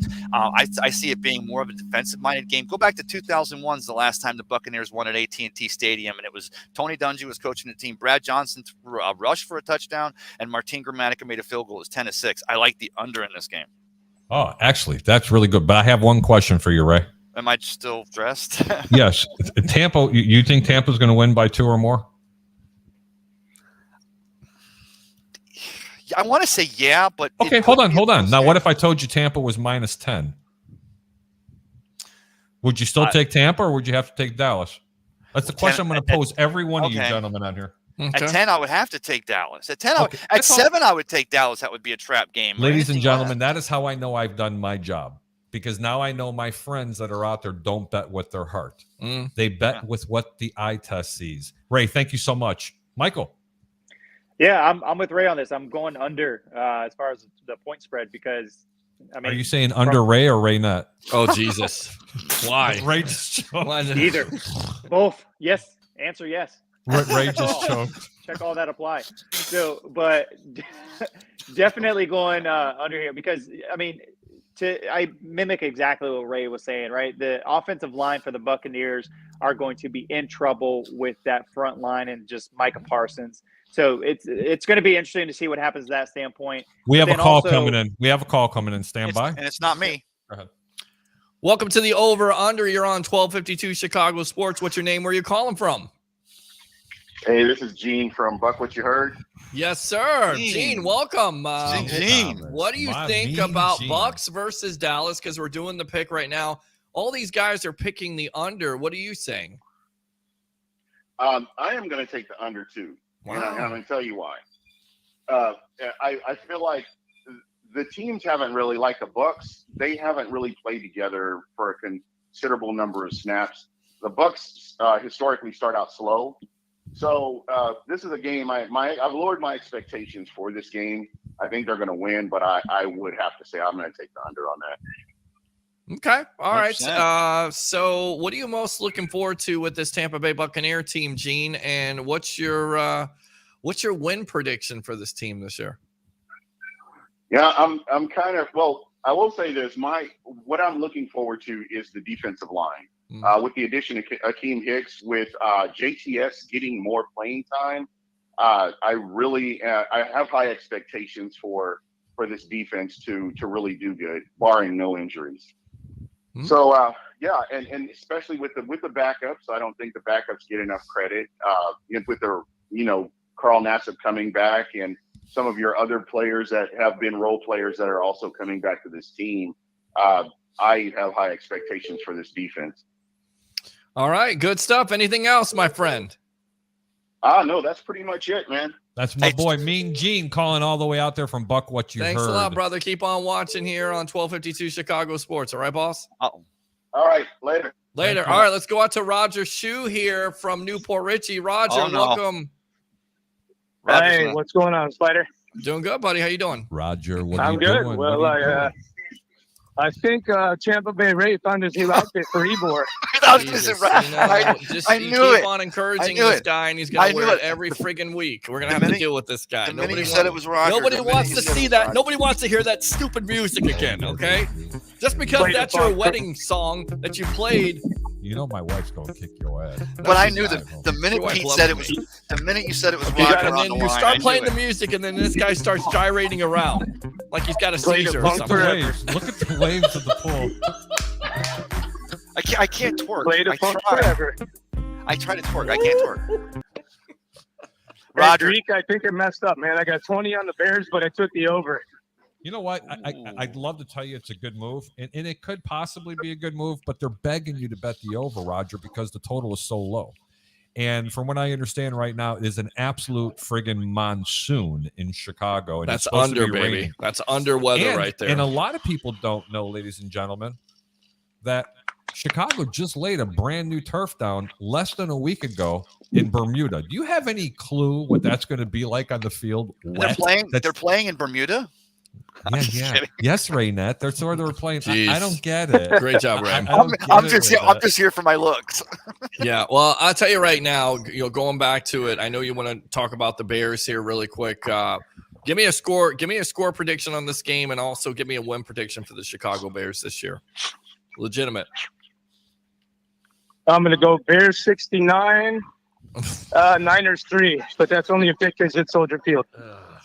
I see it being more of a defensive-minded game. Go back to 2001 is the last time the Buccaneers won at AT&T Stadium, and it was Tony Dungy was coaching the team. Brad Johnson rushed for a touchdown, and Martin Gramatica made a field goal. It was 10-6. I like the under in this game. Oh, actually, that's really good. But I have one question for you, Ray. Am I still dressed? Yes. Tampa, you think Tampa's going to win by 2 or more? I want to say yeah, but Okay, hold on. Now, what if I told you Tampa was -10? Would you still take Tampa or would you have to take Dallas? That's the question I'm going to pose every one of you okay. gentlemen on here. At 10, I would have to take Dallas. At 10, Okay, at that's all. 7, I would take Dallas. That would be a trap game. or Ladies and anything gentlemen, less. that is how I know I've done my job. Because now I know my friends that are out there don't bet with their heart. They bet with what the eye test sees. Ray, thank you so much. Michael. Yeah, I'm with Ray on this. I'm going under as far as the point spread because Are you saying under Ray or Ray Nett? Oh, Jesus. Why? Ray just choked. Why is it- either, both. Yes, answer yes. Ray just choked. Check all that apply. So, but definitely going under here because I mimic exactly what Ray was saying. Right, the offensive line for the Buccaneers are going to be in trouble with that front line and just Micah Parsons. So it's going to be interesting to see what happens to that standpoint. We have a Then call also- coming in. Stand by. And it's not me. Go ahead. Welcome to the Over Under. You're on 1252 Chicago Sports. What's your name? Where are you calling from? Hey, this is Gene from Buck What You Heard. Yes, sir. Gene. Gene, welcome. Gene. What do you My think mean about Gene. Bucks versus Dallas? Because we're doing the pick right now. All these guys are picking the under. What are you saying? I am going to take the under too. Wow. And I'm going to tell you why. I feel like the teams haven't really, like the Bucks, they haven't really played together for a considerable number of snaps. The Bucks historically start out slow. So this is a game I've lowered my expectations for this game. I think they're going to win, but I would have to say I'm going to take the under on that. Okay. All right. 100%. So what are you most looking forward to with this Tampa Bay Buccaneer team, Gene? And what's your win prediction for this team this year? Yeah, I'm kind of, well, I will say this. What I'm looking forward to is the defensive line. With the addition of Akeem Hicks, with JTS getting more playing time, I have high expectations for this defense to really do good, barring no injuries. So yeah, and especially with the backups, I don't think the backups get enough credit. With their Carl Nassib coming back and some of your other players that have been role players that are also coming back to this team, I have high expectations for this defense. All right. Good stuff. Anything else, my friend? No, that's pretty much it, man. That's my boy, Mean Gene, calling all the way out there from Buck What You Thanks Heard. a lot, brother. Keep on watching here on 1252 Chicago Sports. All right, boss? Uh-oh. All right, later. Later. All right, let's go out to Roger Shue here from Newport Richie. Roger, Oh, no. welcome. Roger's What's going on, Spider? Doing good, buddy. How you doing? Roger, what are I'm you good. doing? Well, What are you doing? I think Tampa Bay Ray found his new outfit for Ebor. Jesus, I you knew keep it. on encouraging I knew this it. guy, and he's I going to knew wear it it. every friggin' week. We're going to The have to minute- deal with this guy. The minute you said it was Roger. Nobody the minute wants you to said it see was that. Roger. Nobody wants to hear that stupid music again, okay? Just because Play the that's your funk. wedding song that you played. You know my wife's going to kick your ass. But I knew that the minute Your wife Pete loves said it me. was the minute you said it was Okay, Roger and on then the you line, I start knew playing it. the music, and then this guy starts gyrating around like he's got a Play the seizure or funk something. forever. Waves. Look at the waves of the pool. I can't twerk. Play the I funk try. forever. I try to twerk. I can't twerk. Hey, Roger, Greek, I think it messed up, man. I got 20 on the Bears, but I took the over. You know what? I'd love to tell you it's a good move, and it could possibly be a good move, but they're begging you to bet the over, Roger, because the total is so low. And from what I understand right now, it is an absolute friggin' monsoon in Chicago. And That's it's supposed to under, be baby. raining. That's under weather And- right there. And a lot of people don't know, ladies and gentlemen, that Chicago just laid a brand new turf down less than a week ago in Bermuda. Do you have any clue what that's going to be like on the field? Wet? they're playing in Bermuda. I'm just Yeah. kidding. Yes, Raynette. That's where they were playing. Jeez. I don't get it. Great job, Ray. I don't get I'm it just with here. I'm that. just here for my looks. Yeah, well, I'll tell you right now, going back to it, I know you want to talk about the Bears here really quick. Give me a score prediction on this game, and also give me a win prediction for the Chicago Bears this year. Legitimate. I'm going to go Bears 69, Niners 3, but that's only if Dick is at Soldier Field.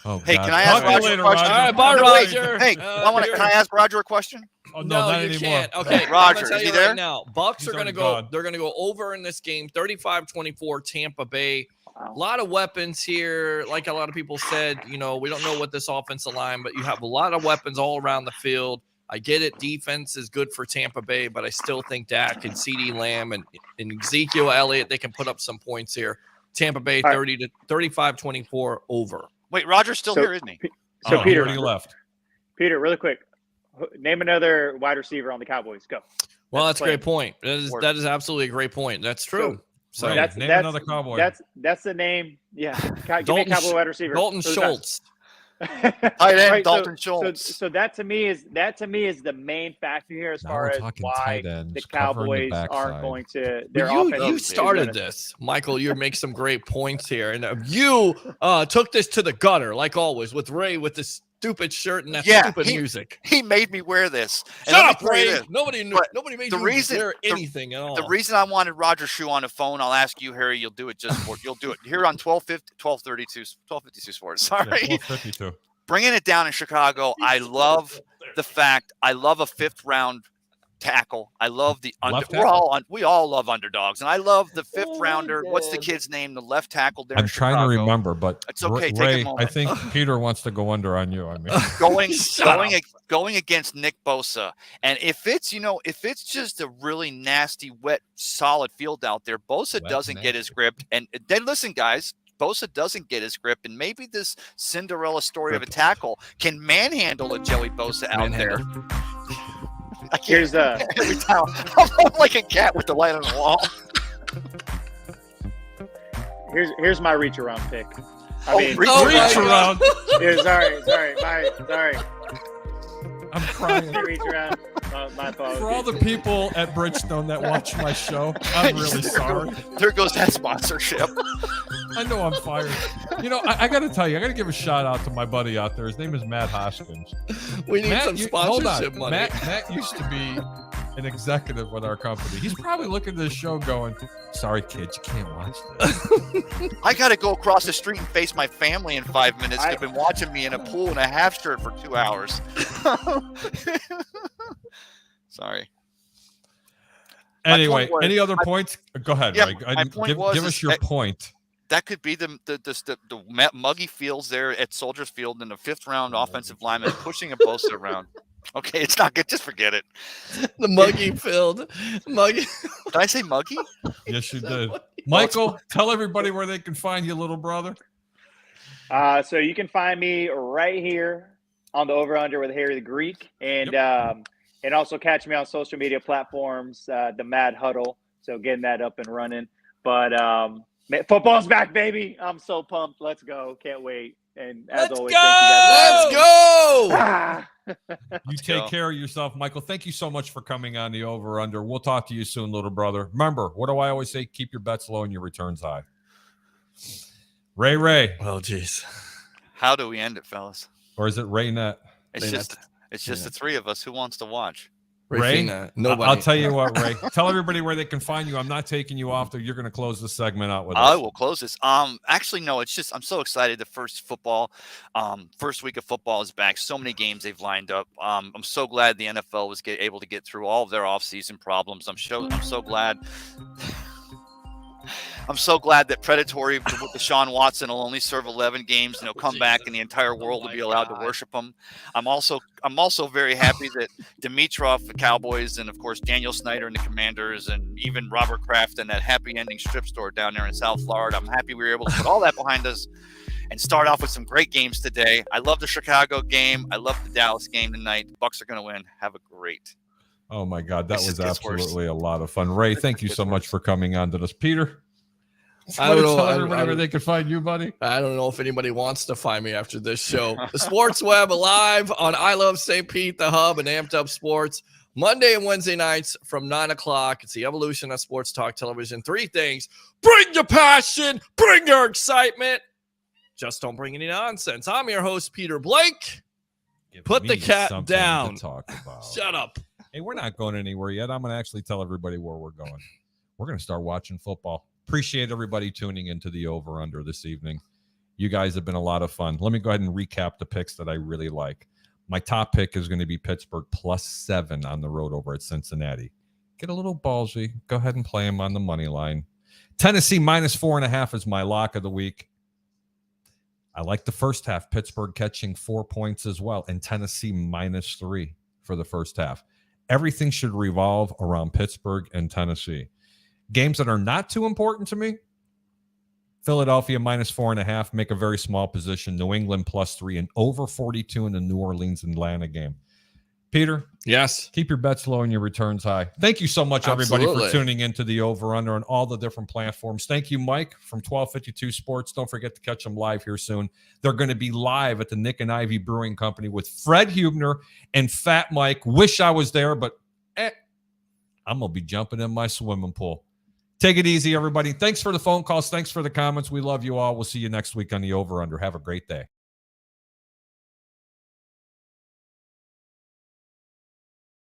Oh, Hey, God. can I ask Talk to you Roger a later, question? All right, bye, No, wait. Roger. Hey, can I ask Roger a question? Oh, No, not you anymore. can't. Okay, Roger, I'm gonna tell is he you there? right now. Bucks He's are going to already go. gone. They're going to go over in this game, 35-24, Tampa Bay. Wow. A lot of weapons here. Like a lot of people said, we don't know what this offensive line, but you have a lot of weapons all around the field. I get it. Defense is good for Tampa Bay, but I still think Dak and CeeDee Lamb and Ezekiel Elliott, they can put up some points here. Tampa Bay All right. 35-24 over. Wait, Roger's still So- here, isn't he? So Oh, Peter, he already left. Peter, really quick, name another wide receiver on the Cowboys. Go. Well, that's That's a great playing. point. That is absolutely a great point. That's true. So Right. That's Name that's another Cowboy. That's the name. Yeah, give me a Dalton Cowboy wide receiver. Dalton Those guys. Schultz. Tight end, Right, Dalton so, Schultz. So that to me is the main factor here as Now far we're as talking why tight ends, the covering the Cowboys aren't backside. going to their Well, offense. you is started gonna- this, Michael. You make some great points here, and you took this to the gutter, like always, with Ray with this stupid shirt and that Yeah, stupid he- music. He made me wear this. And Shut let me up, tell you Ray. this. Nobody knew. But Nobody made the you reason- wear the- anything at all. The reason I wanted Roger Shue on the phone, I'll ask you, Harry. You'll do it you'll do it here on 1252 Sports. Sorry. 1252. Bringing it down in Chicago. I love the fact. I love a 5th round tackle. I love the Left we all love underdogs, and I love the fifth rounder. What's the kid's name? The left tackle there. I'm trying to remember, but it's okay. Take Ray, a moment. I think Peter wants to go under on you. I mean, going against Nick Bosa, and if it's just a really nasty, wet, solid field out there, Bosa doesn't get his grip. And then listen, guys. Bosa doesn't get his grip, and maybe this Cinderella story of a tackle can manhandle a Joey Bosa out there. Here's every time I'm like a cat with the light on the wall. Here's my reach around pick. Reach around. Sorry. I'm crying. Reach around. My fault. For all the people at Bridgestone that watch my show, I'm really sorry. There goes that sponsorship. I know I'm fired. I got to tell you, I got to give a shout out to my buddy out there. His name is Matt Hoskins. We need some sponsorship money. Matt used to be an executive with our company. He's probably looking at this show going, sorry, kids, you can't watch this. I got to go across the street and face my family in 5 minutes. They've been watching me in a pool and a half shirt for 2 hours. Sorry. Anyway, any other points? Go ahead, Ray. Give us your point. That could be the muggy fields there at Soldiers Field in the 5th round offensive lineman pushing a Bosa around. Okay, it's not good. Just forget it. The muggy field. Muggy. Did I say muggy? Yes, you did. Michael, tell everybody where they can find you, little brother. So you can find me right here on the Over Under with Harry the Greek, and also catch me on social media platforms, the Mad Huddle. So getting that up and running. But football's back, baby. I'm so pumped. Let's go. Can't wait. And as always, let's go. You take care of yourself, Michael. Thank you so much for coming on the Over Under. We'll talk to you soon, little brother. Remember, what do I always say? Keep your bets low and your returns high. Ray. Oh, geez. How do we end it, fellas? Or is it Raynette? It's just the three of us. Who wants to watch? Ray, nobody. I'll tell you what, Ray. Tell everybody where they can find you. I'm not taking you off there. You're going to close this segment out with us. I will close this. Actually, no. It's just I'm so excited. The first week of football is back. So many games they've lined up. I'm so glad the NFL was able to get through all of their off-season problems. I'm so glad. I'm so glad that Predatory with Deshaun Watson will only serve 11 games and he'll come back and the entire world will be allowed to worship him. I'm also very happy that Dimitrov, the Cowboys, and of course Daniel Snyder and the Commanders, and even Robert Kraft and that happy ending strip store down there in South Florida. I'm happy we were able to put all that behind us and start off with some great games today. I love the Chicago game. I love the Dallas game tonight. The Bucs are going to win. Have a great. Oh my God, that was absolutely a lot of fun. Ray, thank you so much for coming on to this. Peter. I don't know. Tell everybody where they can find you, buddy. I don't know if anybody wants to find me after this show. The Sports Web live on I Love St. Pete, the Hub, and Amped Up Sports. Monday and Wednesday nights from 9 o'clock. It's the evolution of sports talk television. 3 things. Bring your passion. Bring your excitement. Just don't bring any nonsense. I'm your host, Peter Blake. Put the cat down. Shut up. Hey, we're not going anywhere yet. I'm going to actually tell everybody where we're going. We're going to start watching football. Appreciate everybody tuning into the Over Under this evening. You guys have been a lot of fun. Let me go ahead and recap the picks that I really like. My top pick is going to be Pittsburgh +7 on the road over at Cincinnati. Get a little ballsy. Go ahead and play them on the money line. Tennessee -4.5 is my lock of the week. I like the first half. Pittsburgh catching 4 points as well, and Tennessee -3 for the first half. Everything should revolve around Pittsburgh and Tennessee. Games that are not too important to me, Philadelphia -4.5, make a very small position. New England +3 and over 42 in the New Orleans Atlanta game. Peter? Yes. Keep your bets low and your returns high. Thank you so much, everybody, for tuning into the Over Under on all the different platforms. Thank you, Mike, from 1252 Sports. Don't forget to catch them live here soon. They're going to be live at the Nick and Ivy Brewing Company with Fred Hubner and Fat Mike. Wish I was there, but I'm going to be jumping in my swimming pool. Take it easy, everybody. Thanks for the phone calls. Thanks for the comments. We love you all. We'll see you next week on the Over Under. Have a great day.